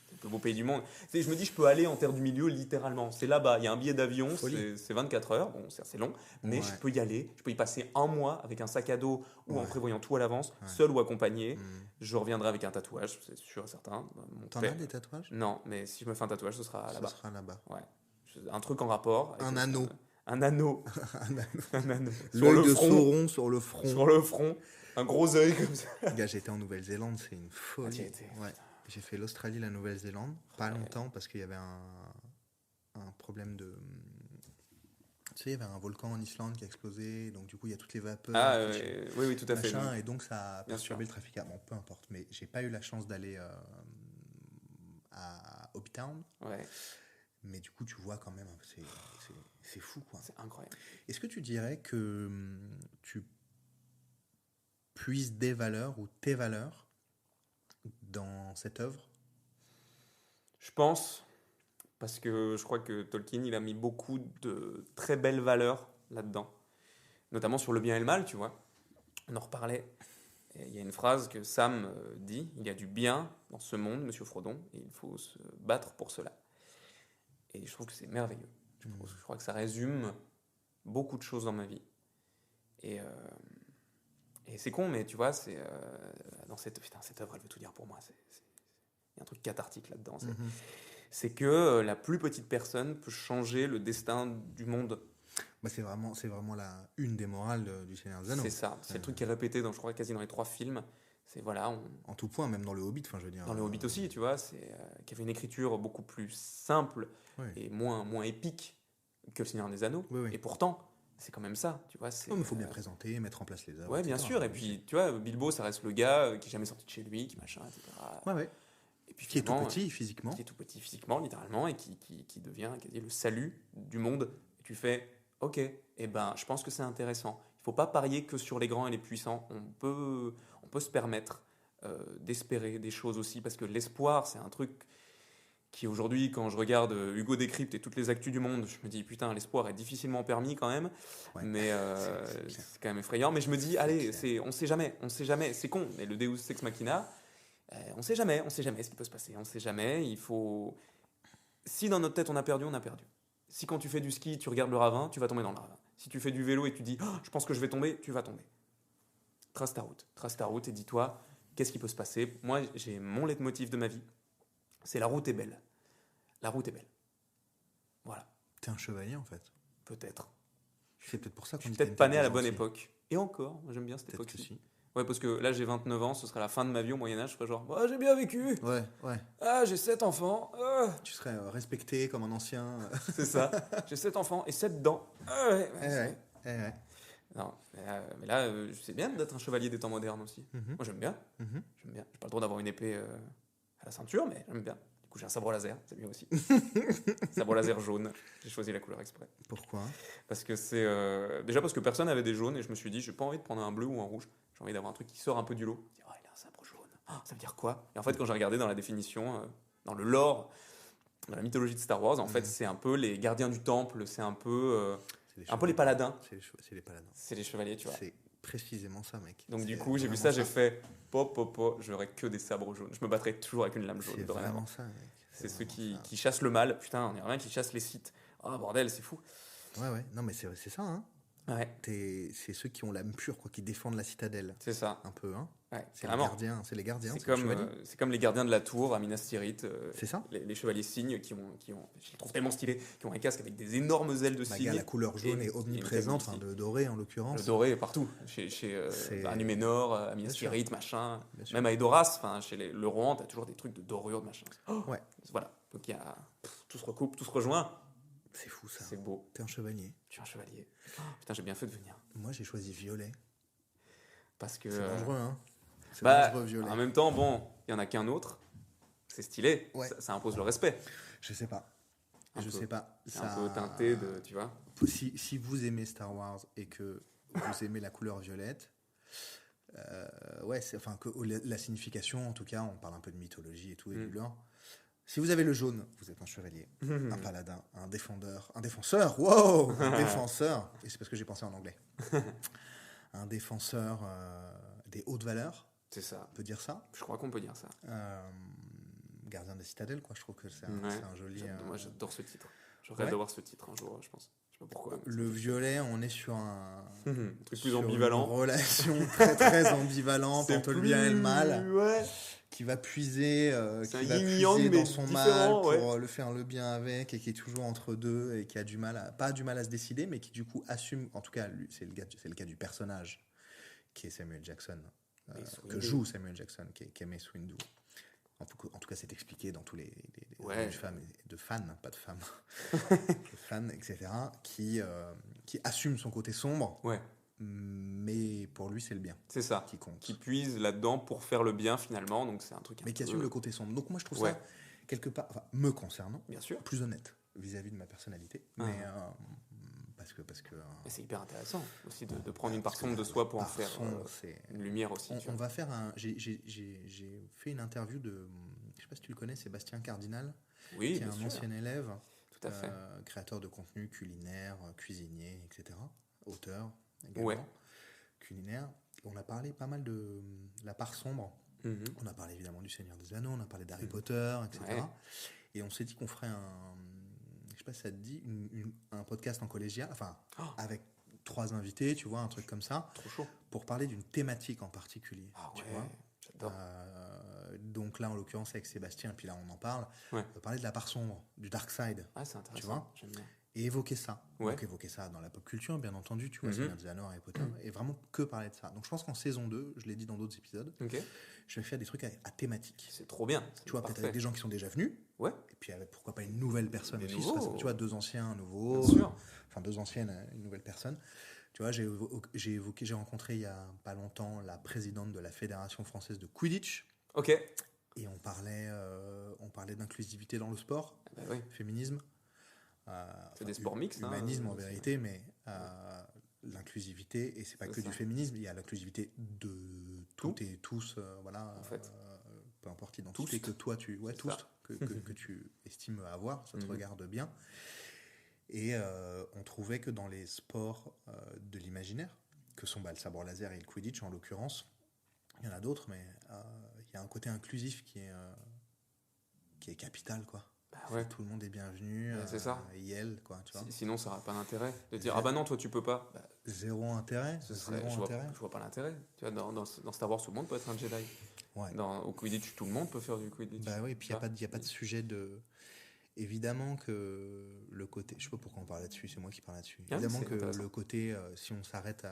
c'est le plus beau pays du monde. Je me dis, je peux aller en terre du milieu littéralement. C'est là-bas, il y a un billet d'avion, c'est 24 heures. Bon, c'est long, mais je peux y aller. Je peux y passer un mois avec un sac à dos ou en prévoyant tout à l'avance, seul ou accompagné. Je reviendrai avec un tatouage, c'est sûr et certain. T'en as des tatouages? Non, mais si je me fais un tatouage, ce sera là-bas. Ce sera là-bas. Ouais. Un truc en rapport. Un anneau. Un anneau. Un anneau. L'œil de Sauron sur le front. Sur le front. Un gros œil comme ça. Gars, j'étais en Nouvelle-Zélande, c'est une folie. t'y étais, Ouais. J'ai fait l'Australie, la Nouvelle-Zélande, pas longtemps parce qu'il y avait un problème de... Tu sais, il y avait un volcan en Islande qui a explosé, donc du coup il y a toutes les vapeurs. Oui, tout à fait. Machin, et donc ça a Bien perturbé sûr. le trafic. Bon, peu importe, mais j'ai pas eu la chance d'aller à Hobitown. Ouais, Mais du coup, tu vois quand même, c'est fou, quoi. c'est incroyable. Est-ce que tu dirais que tu puises des valeurs ou tes valeurs dans cette œuvre? Je pense, parce que je crois que Tolkien, il a mis beaucoup de très belles valeurs là-dedans, notamment sur le bien et le mal, tu vois. On en reparlait. Et il y a une phrase que Sam dit, il y a du bien dans ce monde, monsieur Frodon, et il faut se battre pour cela. Et je trouve que c'est merveilleux. Je crois que ça résume beaucoup de choses dans ma vie. Et c'est con, mais tu vois, c'est dans cette œuvre, elle veut tout dire pour moi. Il y a un truc cathartique là-dedans. C'est que la plus petite personne peut changer le destin du monde. Bah, c'est vraiment une des morales du Seigneur des Anneaux. C'est ça. C'est le truc qui est répété dans, je crois, quasi dans les 3 films. C'est voilà. En tout point, même dans le Hobbit, enfin, je veux dire. Dans le Hobbit aussi, tu vois, qui avait une écriture beaucoup plus simple et moins épique que le Seigneur des Anneaux. Oui. Et pourtant, c'est quand même ça, tu vois. Non, mais il faut bien présenter, mettre en place les œuvres. Ouais, bien sûr. Et puis, tu vois, Bilbo, ça reste le gars qui est jamais sorti de chez lui, qui machin, etc. Ouais. Et puis, qui est tout petit physiquement. Qui est tout petit physiquement, littéralement, et qui devient quasi le salut du monde. Et tu fais, ok, eh ben, je pense que c'est intéressant. Il faut pas parier que sur les grands et les puissants. On peut se permettre d'espérer des choses aussi, parce que l'espoir, c'est un truc qui aujourd'hui, quand je regarde Hugo Décrypte et toutes les actus du monde, je me dis putain, l'espoir est difficilement permis quand même, mais c'est quand même effrayant. Mais je me dis, allez, on sait jamais, c'est con, mais le Deus Ex Machina, on sait jamais ce qui peut se passer, on sait jamais. Il faut, si dans notre tête on a perdu, on a perdu. Si quand tu fais du ski, tu regardes le ravin, tu vas tomber dans le ravin. Si tu fais du vélo et tu dis, oh, je pense que je vais tomber, tu vas tomber. Trace ta route et dis-toi, qu'est-ce qui peut se passer. Moi, j'ai mon leitmotiv de ma vie. C'est la route est belle. La route est belle. Voilà. T'es un chevalier en fait. Peut-être. C'est peut-être pour ça qu'on dit. Je suis peut-être pas né à la bonne époque. Et encore, j'aime bien cette époque-ci. Ouais, parce que là j'ai 29 ans, ce sera la fin de ma vie au Moyen-Âge. Je serais genre, oh, j'ai bien vécu. Ouais. Ah, j'ai 7 enfants. Tu serais respecté comme un ancien. C'est ça. J'ai 7 enfants et 7 dents. Ouais. Non, mais là, c'est bien d'être un chevalier des temps modernes aussi. Moi j'aime bien. J'aime bien. J'ai pas le droit d'avoir une épée à la ceinture, mais j'aime bien. Du coup, j'ai un sabre laser, c'est mieux aussi. Sabre laser jaune. J'ai choisi la couleur exprès. Pourquoi ? Parce que c'est déjà parce que personne n'avait des jaunes et je me suis dit, j'ai pas envie de prendre un bleu ou un rouge. J'ai envie d'avoir un truc qui sort un peu du lot. Je me dis, oh, il a un sabre jaune. Oh, ça veut dire quoi ? Et en fait, quand j'ai regardé dans la définition, dans le lore, dans la mythologie de Star Wars, en fait, c'est un peu les gardiens du temple, c'est un peu les paladins. C'est les paladins. C'est les chevaliers, tu vois. C'est précisément ça, mec. Donc du coup, j'ai vu ça, j'ai fait j'aurais que des sabres jaunes. Je me battrais toujours avec une lame jaune. C'est vraiment ça, mec. C'est ceux qui chassent le mal. Putain, on est rien qui chassent les Sith. Oh bordel, c'est fou. Ouais. Non, mais c'est ça, hein. Ouais. C'est ceux qui ont l'âme pure, quoi, qui défendent la citadelle. C'est ça. Un peu, hein. Ouais, c'est les gardiens. C'est comme les gardiens de la tour à Minas Tirith. C'est ça. Les chevaliers cygnes qui ont, je les trouve tellement stylés, qui ont un casque avec des énormes ailes de cygne. La couleur jaune est omniprésente, enfin de doré en l'occurrence. Le doré est partout. Chez à Numénor, à Minas Tirith, machin. Même à Edoras, chez le Rohan, t'as toujours des trucs de dorure, de machin. Ouais. Voilà. Donc tout se recoupe, tout se rejoint. C'est fou ça. C'est beau. T'es un chevalier. Tu es un chevalier. Putain, j'ai bien fait de venir. Moi, j'ai choisi violet. Parce que. C'est dangereux, hein. C'est dangereux, violet. En même temps, bon, il y en a qu'un autre. C'est stylé. Ouais. Ça impose le respect. Je sais pas. C'est un peu teinté de, tu vois. Si vous aimez Star Wars et que vous aimez la couleur violette, la signification, en tout cas, on parle un peu de mythologie et tout, et du lore. Si vous avez le jaune, vous êtes un chevalier, un paladin, un défenseur, wow, un défenseur, et c'est parce que j'ai pensé en anglais, un défenseur des hautes valeurs. C'est ça. On peut dire ça. Je crois qu'on peut dire ça. Gardien de la citadelle, quoi. Je trouve que c'est un joli. Moi, j'adore ce titre. J'aurais d'avoir ce titre un jour, je pense. Je sais pas pourquoi. Le violet, on est sur un truc plus ambivalent. Une relation très très ambivalente entre le bien et le mal. Ouais. Qui va puiser, dans son mal pour le faire le bien avec, et qui est toujours entre deux et qui a pas du mal à se décider, mais qui du coup assume. En tout cas, lui, c'est le cas du personnage qui est Samuel Jackson, que joue Samuel Jackson, qui est Mace Windu. En tout cas, c'est expliqué dans tous les de fans, pas de femmes, de fans, etc., qui assume son côté sombre. Ouais. Mais pour lui, c'est le bien. C'est ça. Qui compte. Qui puise là-dedans pour faire le bien finalement. Donc c'est un truc. Mais qui assume le côté sombre. Donc moi, je trouve ça quelque part, me concernant, bien sûr, plus honnête vis-à-vis de ma personnalité. Mais parce que. Et c'est hyper intéressant aussi de prendre une part sombre de soi pour en faire une lumière aussi. On va faire J'ai fait une interview de. Je sais pas si tu le connais, Sébastien Cardinal. Oui, qui est un ancien élève. Tout à fait. Créateur de contenu culinaire, cuisinier, etc. Auteur. Également, culinaire. On a parlé pas mal de la part sombre. On a parlé évidemment du Seigneur des Anneaux, on a parlé d'Harry Potter, etc. Ouais. Et on s'est dit qu'on ferait pas si ça te dit, un podcast en collégial, enfin, avec 3 invités, tu vois, un truc comme ça, Trop chaud. pour parler d'une thématique en particulier. Ah Tu ouais, vois. j'adore. Donc là, en l'occurrence, avec Sébastien, et puis là, on en parle, Ouais. parler de la part sombre, du dark side, Ah, c'est intéressant. tu vois. J'aime bien. Et évoquer ça. Ouais. Donc évoquer ça dans la pop culture, bien entendu, tu vois, Mhm. Seigneur des Anneaux, Harry Potter, et vraiment que parler de ça. Donc je pense qu'en saison 2, je l'ai dit dans d'autres épisodes, Ok. je vais faire des trucs à thématique. C'est trop bien. Tu vois, peut-être avec des gens qui sont déjà venus, Ouais, et puis avec, pourquoi pas une nouvelle personne Des aussi. nouveaux. Tu vois, 2 anciens, un nouveau. bien sûr. Enfin, 2 anciennes, une nouvelle personne. Tu vois, j'ai rencontré il y a pas longtemps la présidente de la Fédération française de Quidditch. Ok. Et on parlait d'inclusivité dans le sport, Bah oui. féminisme. C'est des sports mixtes, hein, humanisme en aussi. vérité, mais l'inclusivité, et c'est pas C'est que ça. du féminisme, il y a l'inclusivité de toutes et tous, voilà, En fait. peu importe l'identité Tous. que toi tu, ouais, C'est tous, ça. que tu estimes avoir, ça te Mhm. regarde bien. Et on trouvait que dans les sports de l'imaginaire, que sont le sabre laser et le Quidditch en l'occurrence, il y en a d'autres, mais il y a un côté inclusif qui est capital, quoi. Bah ouais. Tout le monde est bienvenu, Ouais, c'est ça. Yel, quoi, tu vois. Sinon, ça n'aurait pas d'intérêt de dire ah bah non, toi tu peux pas. Bah, Zéro intérêt, ce serait- zéro je, vois, intérêt. je vois pas l'intérêt. Tu vois, dans Star Wars, tout le monde peut être un Jedi. Ouais. Au Quidditch, tout le monde peut faire du Quidditch. Bah oui, et puis il Tu vois. n'y a pas de sujet de. Évidemment que le côté. Je sais pas pourquoi on parle là-dessus, c'est moi qui parle là-dessus. Ah, Évidemment c'est que intéressant. le côté, si on s'arrête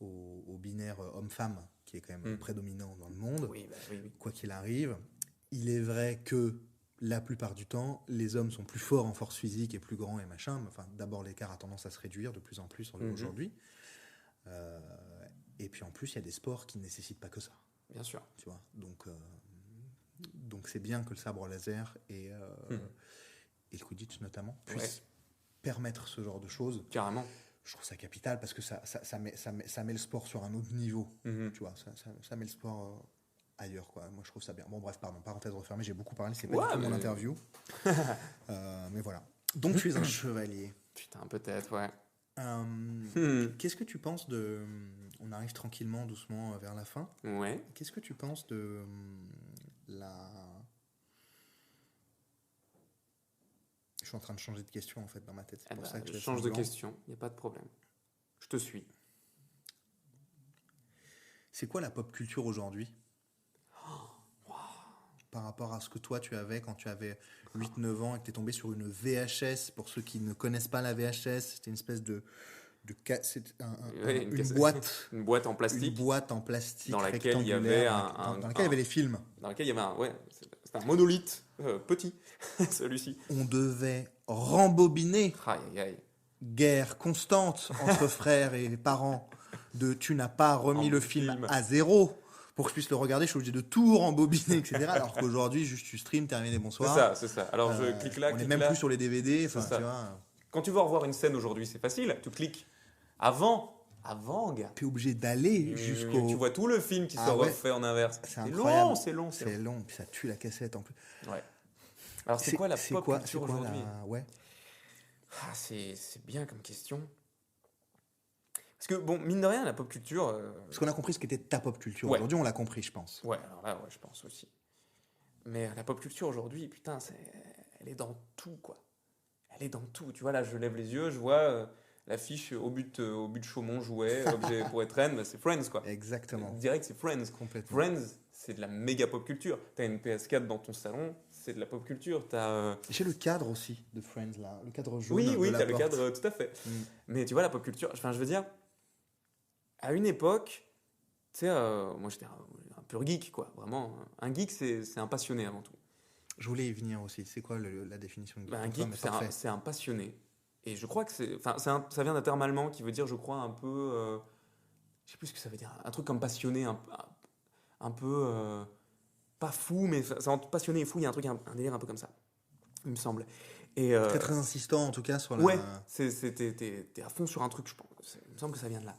au binaire homme-femme, qui est quand même prédominant dans le monde, Oui, bah oui, oui. quoi qu'il arrive, il est vrai que la plupart du temps, les hommes sont plus forts en force physique et plus grands et machin. Mais enfin, d'abord, l'écart a tendance à se réduire de plus en plus aujourd'hui. Et puis en plus, il y a des sports qui ne nécessitent pas que ça. Bien sûr. Tu vois, donc c'est bien que le sabre laser et le Quidditch notamment puissent permettre ce genre de choses. Carrément. Je trouve ça capital parce que ça met le sport sur un autre niveau. Mhm. Tu vois, ça met le sport ailleurs, quoi. Moi, je trouve ça bien. Bon, bref, pardon, parenthèse refermée, j'ai beaucoup parlé, c'est pas du tout mon interview. Mais voilà. Donc, tu es un chevalier. Putain, peut-être, ouais. Qu'est-ce que tu penses de... On arrive tranquillement, doucement vers la fin. Ouais. Qu'est-ce que tu penses de la... Je suis en train de changer de question en fait dans ma tête. C'est Eh pour bah, ça que je je laisse change un de blanc. question, il n'y a pas de problème. Je te suis. C'est quoi la pop culture aujourd'hui par rapport à ce que toi tu avais quand tu avais 8-9 ans et que tu es tombé sur une VHS? Pour ceux qui ne connaissent pas la VHS, c'était une espèce Ouais, une boîte. Une boîte en plastique. Une boîte en plastique Dans laquelle il y rectangulaire, avait dans laquelle il y avait les films. Dans laquelle il y avait c'était un monolithe petit, celui-ci. On devait rembobiner. Aïe, aïe, aïe. Guerre constante entre frères et parents de tu n'as pas remis le film à 0 pour que je puisse le regarder, je suis obligé de tout rembobiner, etc. Alors qu'aujourd'hui, juste tu stream, terminé, bonsoir. C'est ça. Alors je clique là, on clique n'est même là. plus sur les DVD, C'est enfin ça. tu vois. Quand tu veux revoir une scène aujourd'hui, c'est facile. Tu cliques avant, gars. T'es obligé d'aller jusqu'au. Tu vois tout le film qui se Ah ouais. refait en inverse. C'est incroyable. long, c'est long. C'est long, puis ça tue la cassette en plus. Ouais. Alors c'est quoi la pop culture aujourd'hui Ouais. Ah, c'est bien comme question. Parce que, bon, mine de rien, la pop culture... Parce qu'on a compris ce qu'était ta pop culture. Ouais. Aujourd'hui, on l'a compris, je pense. Ouais, alors là, ouais, je pense aussi. Mais la pop culture aujourd'hui, putain, elle est dans tout, quoi. Elle est dans tout. Tu vois, là, je lève les yeux, je vois l'affiche au but Chaumont jouet, objet pour être reine, bah, c'est Friends, quoi. Exactement. Direct, c'est Friends. Complètement. Friends, c'est de la méga pop culture. T'as une PS4 dans ton salon, c'est de la pop culture. T'as... J'ai le cadre aussi de Friends, là. Le cadre jaune. Oui, de la t'as le porte. cadre, tout à fait. Mais tu vois, la pop culture, enfin, je veux dire, à une époque, tu sais, moi j'étais un pur geek, quoi. Vraiment, un geek, c'est un passionné avant tout. Je voulais y venir aussi. C'est quoi la définition de geek? Bah, un pour toi, geek, mais parfait. c'est un passionné. Et je crois que ça vient d'un terme allemand qui veut dire, je crois, un peu, je sais plus ce que ça veut dire, un truc comme passionné, un peu, pas fou, mais ça entre passionné et fou, il y a un truc, un délire un peu comme ça, il me semble. Et, Très très insistant en tout cas sur la. ouais, t'es à fond sur un truc, je pense. Il me semble que ça vient de là,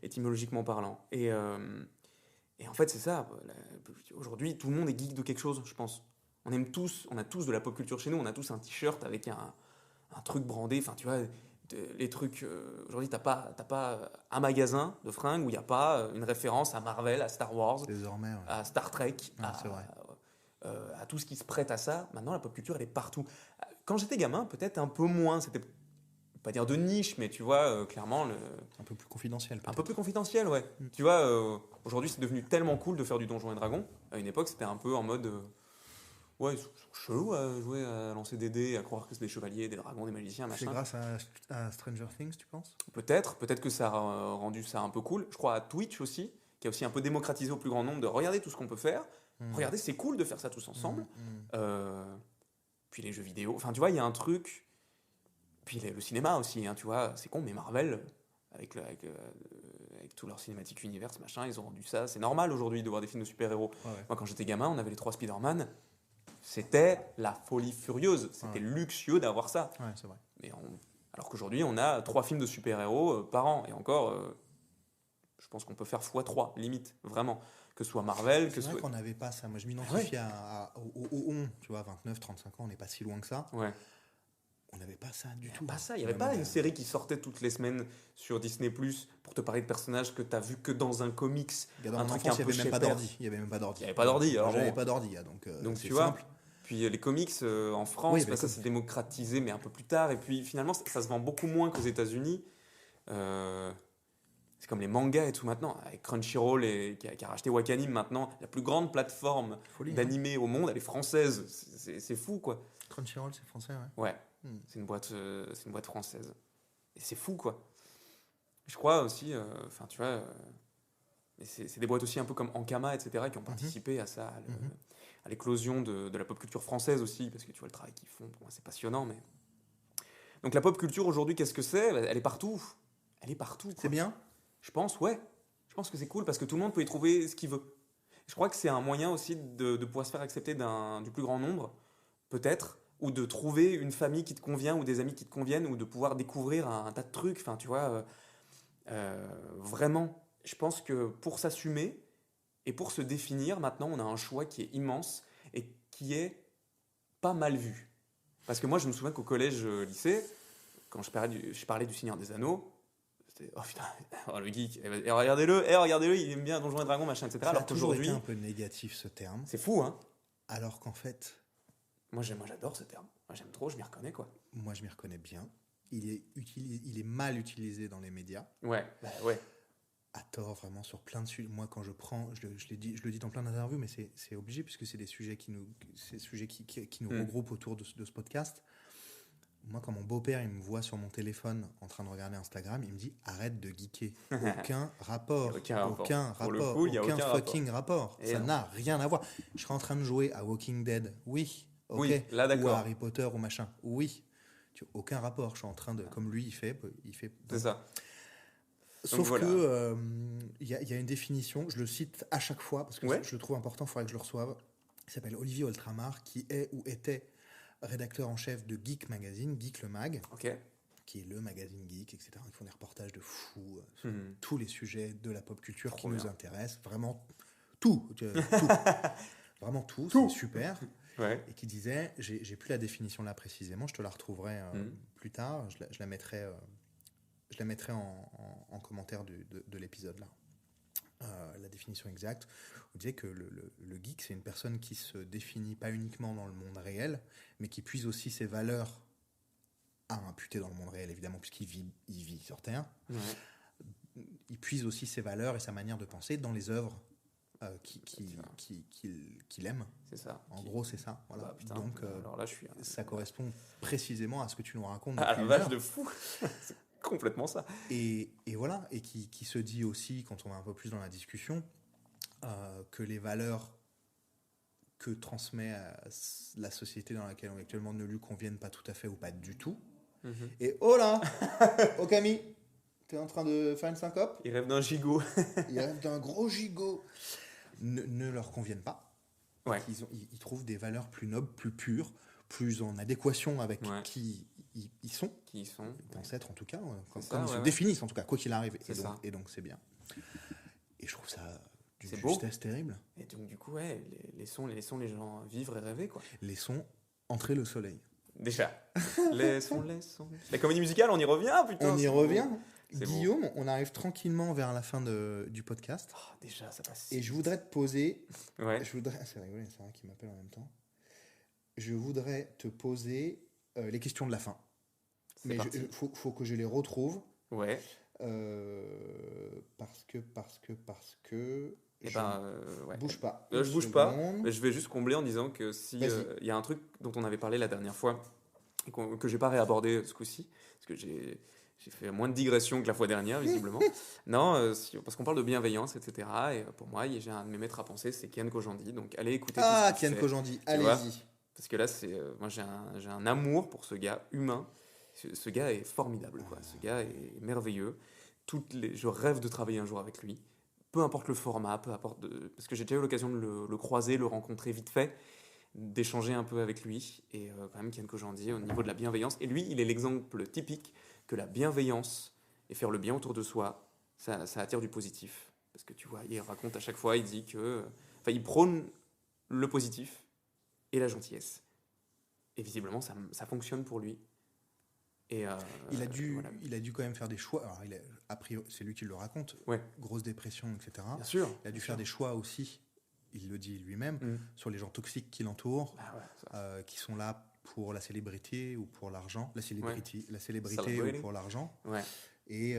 étymologiquement parlant. Et en fait, c'est ça. Aujourd'hui, tout le monde est geek de quelque chose, je pense. On a tous de la pop culture chez nous. On a tous un t-shirt avec un truc brandé. Enfin, tu vois, les trucs. Aujourd'hui, t'as pas un magasin de fringues où il n'y a pas une référence à Marvel, à Star Wars, Désormais. Ouais. à Star Trek, C'est vrai. à tout ce qui se prête à ça. Maintenant, la pop culture, elle est partout. quand j'étais gamin, peut-être un peu moins. C'était pas dire de niche, mais tu vois, clairement, Un peu plus confidentiel, un peut-être. peu plus confidentiel, ouais. Tu vois, aujourd'hui, c'est devenu tellement cool de faire du Donjons et Dragons. À une époque, c'était un peu en mode. Ouais, ils sont chelous à jouer, à lancer des dés, à croire que c'est des chevaliers, des dragons, des magiciens, C'est machin. grâce à Stranger Things, tu penses? Peut-être que ça a rendu ça un peu cool. Je crois à Twitch aussi, qui a aussi un peu démocratisé au plus grand nombre de regarder tout ce qu'on peut faire. Regardez, c'est cool de faire ça tous ensemble. Puis les jeux vidéo. Enfin, tu vois, il y a un truc. Puis le cinéma aussi, hein, tu vois, c'est con, mais Marvel, avec tout leur cinématique univers, machin, ils ont rendu ça. C'est normal aujourd'hui de voir des films de super-héros. Ouais. Moi, quand j'étais gamin, on avait les 3 Spider-Man. C'était la folie furieuse. C'était luxueux d'avoir ça. Ouais, c'est vrai. Alors qu'aujourd'hui, on a 3 films de super-héros par an. Et encore, je pense qu'on peut faire x3, limite, vraiment. Que ce soit Marvel, C'est que ce vrai soit. qu'on n'avait pas ça. Moi, je m'identifie au on, tu vois, 29, 35 ans, on n'est pas si loin que ça. Ouais. On n'avait pas ça du tout. Pas ça. Il n'y avait pas une série qui sortait toutes les semaines sur Disney Plus pour te parler de personnages que tu as vu que dans un comics. Dans un mon truc enfance, un peu il n'y avait même pas chez d'ordi. Il n'y avait même pas d'ordi. Il n'y avait pas d'ordi. Alors J'avais bon. pas d'ordi, donc tu c'est vois. simple. Puis les comics en France, Oui, ça s'est démocratisé, mais un peu plus tard. Et puis finalement, ça se vend beaucoup moins qu'aux États-Unis. C'est comme les mangas et tout maintenant. Avec Crunchyroll qui a racheté Wakanim maintenant, la plus grande plateforme d'animé au monde, elle est française. C'est fou, quoi. Crunchyroll, c'est français, ouais. Ouais, c'est une boîte française. Et c'est fou, quoi. Je crois aussi, enfin, tu vois, c'est des boîtes aussi un peu comme Ankama, etc., qui ont participé à ça, à l'éclosion de la pop culture française aussi, parce que tu vois le travail qu'ils font, pour moi, c'est passionnant. Mais donc la pop culture aujourd'hui, qu'est-ce que c'est? Elle est partout. Elle est partout. C'est bien. Je pense, ouais. Je pense que c'est cool parce que tout le monde peut y trouver ce qu'il veut. Je crois que c'est un moyen aussi de pouvoir se faire accepter du plus grand nombre, peut-être, ou de trouver une famille qui te convient ou des amis qui te conviennent, ou de pouvoir découvrir un tas de trucs. Enfin, tu vois, vraiment, je pense que pour s'assumer et pour se définir, maintenant, on a un choix qui est immense et qui est pas mal vu. Parce que moi, je me souviens qu'au collège, lycée, quand je parlais du Seigneur des Anneaux, c'était oh putain, oh, le geek, regardez-le, il aime bien Donjons et Dragons, machin, etc. Ça alors a toujours qu'aujourd'hui, été un peu négatif ce terme. c'est fou, hein. Alors qu'en fait, moi j'adore ce terme. Moi j'aime trop, je m'y reconnais, quoi. Moi, je m'y reconnais bien. Il est mal utilisé dans les médias. Ouais. À tort, vraiment, sur plein de sujets. Moi, quand je le dis dans plein d'interviews, mais c'est obligé, puisque c'est des sujets qui nous regroupent autour de ce podcast. Moi, quand mon beau-père il me voit sur mon téléphone en train de regarder Instagram, il me dit arrête de geeker. Aucun rapport. Aucun fucking rapport. Ça n'a rien à voir. Je serais en train de jouer à Walking Dead. Oui. Ok. Oui, là, d'accord. Ou à Harry Potter ou machin. Oui. Aucun rapport. Je suis en train de. Comme lui, il fait. C'est ça. Sauf que il y a une définition. Je le cite à chaque fois parce que je le trouve important. Il faudrait que je le reçoive. Il s'appelle Olivier Oltramar, qui est ou était rédacteur en chef de Geek Magazine, Geek le Mag, qui est le magazine geek, etc. Ils font des reportages de fous sur tous les sujets de la pop culture qui nous intéressent. Vraiment tout. Vraiment tout. C'est super. Ouais. Et qui disait, j'ai plus la définition là précisément, je te la retrouverai plus tard, je la mettrai en commentaire de l'épisode là. La définition exacte, on disait que le geek, c'est une personne qui se définit pas uniquement dans le monde réel, mais qui puise aussi ses valeurs à imputer dans le monde réel, évidemment, puisqu'il vit sur Terre. Ouais. Il puise aussi ses valeurs et sa manière de penser dans les œuvres qu'il aime. C'est ça. En gros, c'est ça. Voilà. Bah, putain, donc, alors là, ça correspond précisément à ce que tu nous racontes. Ah, la vache de fou. C'est complètement ça. Et voilà, et qui se dit aussi, quand on va un peu plus dans la discussion, que les valeurs que transmet la société dans laquelle on est actuellement ne lui conviennent pas tout à fait ou pas du tout. Et oh là Okami, t'es en train de faire une syncope? Il rêve d'un gigot. Il rêve d'un gros gigot. Ne leur conviennent pas. Ouais. Ils trouvent des valeurs plus nobles, plus pures, plus en adéquation avec qui ils sont. Qui ils sont. Ils pensent être en tout cas, comme ils se définissent en tout cas, quoi qu'il arrive. Et donc c'est bien. Et je trouve ça d'une justesse terrible. Et donc du coup, laissons les gens vivre et rêver, quoi. Laissons entrer le soleil. Déjà. laissons. La comédie musicale, on y revient, putain. On y revient. C'est Guillaume, beau. On arrive tranquillement vers la fin du podcast. Oh, déjà, ça passe. Et je voudrais te poser... Ouais. C'est rigolo, c'est vrai qu'il m'appelle en même temps. Je voudrais te poser les questions de la fin. C'est Mais parti. faut que je les retrouve. Ouais. Parce que. Et Je ben, ouais. bouge pas. Je Une bouge pas. seconde. Mais je vais juste combler en disant que si Vas-y. il y a un truc dont on avait parlé la dernière fois et que j'ai pas réabordé ce coup-ci, parce que j'ai fait moins de digressions que la fois dernière, visiblement. Non, parce qu'on parle de bienveillance, etc. Et pour moi, j'ai un de mes maîtres à penser, c'est Kian Kojandi. Donc allez écouter Ah, tout ce qu'il Kian fait. Kojandi, Tu vois, allez-y. parce que là, moi j'ai un amour pour ce gars humain. Ce gars est formidable, quoi. Ce gars est merveilleux. Je rêve de travailler un jour avec lui. Peu importe le format, parce que j'ai déjà eu l'occasion de le croiser, le rencontrer vite fait, d'échanger un peu avec lui. Et quand même, Kian Kojandi, au niveau de la bienveillance. Et lui, il est l'exemple typique que la bienveillance et faire le bien autour de soi, ça attire du positif. Parce que tu vois, il raconte à chaque fois, il dit que. Enfin, il prône le positif et la gentillesse. Et visiblement, ça fonctionne pour lui. Et voilà. Il a dû quand même faire des choix. Alors, a priori, c'est lui qui le raconte. Ouais. Grosse dépression, etc. Bien sûr. Il a dû faire des choix aussi, il le dit lui-même, sur les gens toxiques qui l'entourent, Ah ouais, qui sont là pour la célébrité ou pour l'argent. La célébrité Celebrating. ou pour l'argent. ouais. Et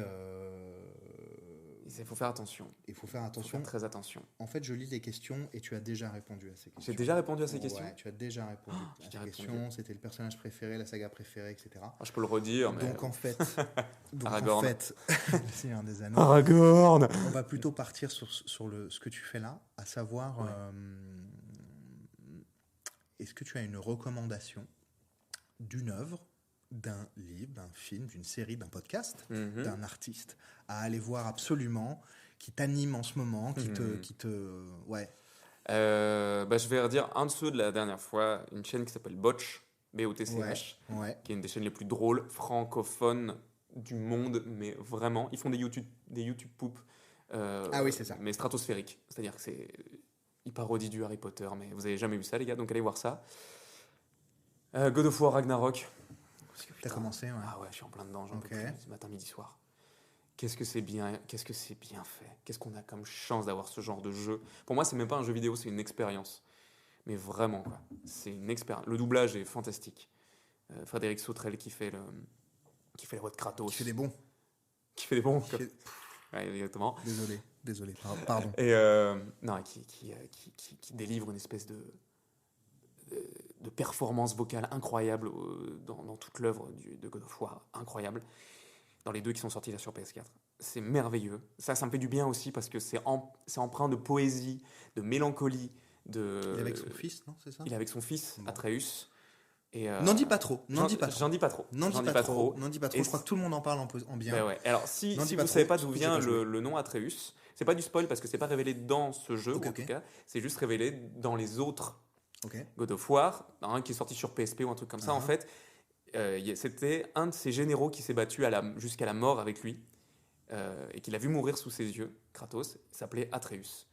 Il faut faire attention. il faut faire Il faut attention. faire très attention. En fait, je lis les questions et tu as déjà répondu à ces questions. J'ai déjà répondu à ces questions. Ouais, tu as déjà répondu à j'ai ces répondu. questions. C'était le personnage préféré, la saga préférée, etc. Ah, je peux le redire, mais. Donc en fait, Aragorn. le Seigneur des Anneaux, Aragorn. on va plutôt partir sur ce que tu fais là, à savoir, Ouais. est-ce que tu as une recommandation d'une œuvre, d'un livre, d'un film, d'une série, d'un podcast, d'un artiste à aller voir absolument, qui t'anime en ce moment, ouais. Je vais redire un de ceux de la dernière fois, une chaîne qui s'appelle Botch, B-O-T-C-H, Ouais. qui est une des chaînes les plus drôles francophones du monde, mais vraiment, ils font des YouTube poop. Ah oui, c'est ça. Mais stratosphériques. C'est-à-dire que ils parodient du Harry Potter, mais vous avez jamais vu ça, les gars, donc allez voir ça. God of War Ragnarok. Parce que, T'as putain, commencé, ouais. Ah ouais, je suis en plein dedans, j'en peux Ok. plus, ce matin, midi, soir. Qu'est-ce que c'est bien fait. Qu'est-ce qu'on a comme chance d'avoir ce genre de jeu. Pour moi, c'est même pas un jeu vidéo, c'est une expérience. Mais vraiment, quoi. C'est une expérience. Le doublage est fantastique. Frédéric Sautrel qui fait la voix de Kratos. Qui fait des bons. Qui fait des bons. Qui fait- Ouais, exactement. Désolé, pardon. Et non, qui délivre une espèce de performance vocale incroyable dans toute l'œuvre de God of War. Incroyable. Dans les deux qui sont sortis là sur PS4. C'est merveilleux. Ça me fait du bien aussi parce que c'est empreint de poésie, de mélancolie. Il est avec son fils, non, c'est ça? Il est avec son fils, Bon. Atreus. Et, N'en dis pas trop. J'en dis pas trop. N'en dis pas trop. Et Je crois que tout le monde en parle en bien. Ben ouais. Alors, si N'en vous dis ne pas savez trop, pas d'où j'ai vient pas joué. le nom Atreus, c'est pas du spoil parce que c'est pas révélé dans ce jeu, Ok, ou en ok. tout cas, c'est juste révélé dans les autres Ok. God of War, un qui est sorti sur PSP ou un truc comme ça. En Uh-huh. fait, c'était un de ses généraux qui s'est battu jusqu'à la mort avec lui et qu'il a vu mourir sous ses yeux, Kratos, s'appelait Atreus.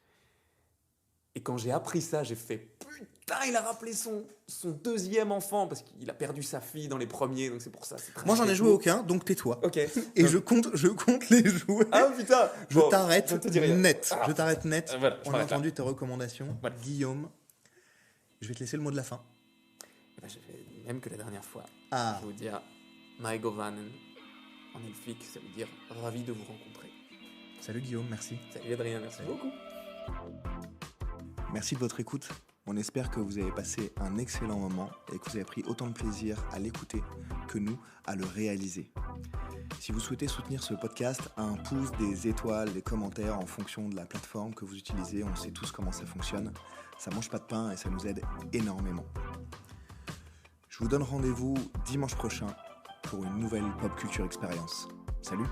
Et quand j'ai appris ça, j'ai fait putain, il a rappelé son deuxième enfant parce qu'il a perdu sa fille dans les premiers, donc c'est pour ça. C'est très Moi, j'en ai très joué cool. aucun, donc tais-toi. Ok. Et je compte les jouer. Ah putain. Je Bon, t'arrête je ne te dis rien. net. Ah. Je t'arrête net. Voilà, je On a m'arrête là. entendu tes recommandations. Voilà. Guillaume, je vais te laisser le mot de la fin. Eh ben, j'ai fait même que la dernière fois. Ah, Je vais vous dire Maigovanen en elfique, ça veut dire ravi de vous rencontrer. salut Guillaume, merci. Salut Adrien, merci beaucoup. Merci de votre écoute. On espère que vous avez passé un excellent moment et que vous avez pris autant de plaisir à l'écouter que nous à le réaliser. Si vous souhaitez soutenir ce podcast, un pouce, des étoiles, des commentaires en fonction de la plateforme que vous utilisez, on sait tous comment ça fonctionne. Ça mange pas de pain et ça nous aide énormément. Je vous donne rendez-vous dimanche prochain pour une nouvelle Pop Culture Experience. Salut!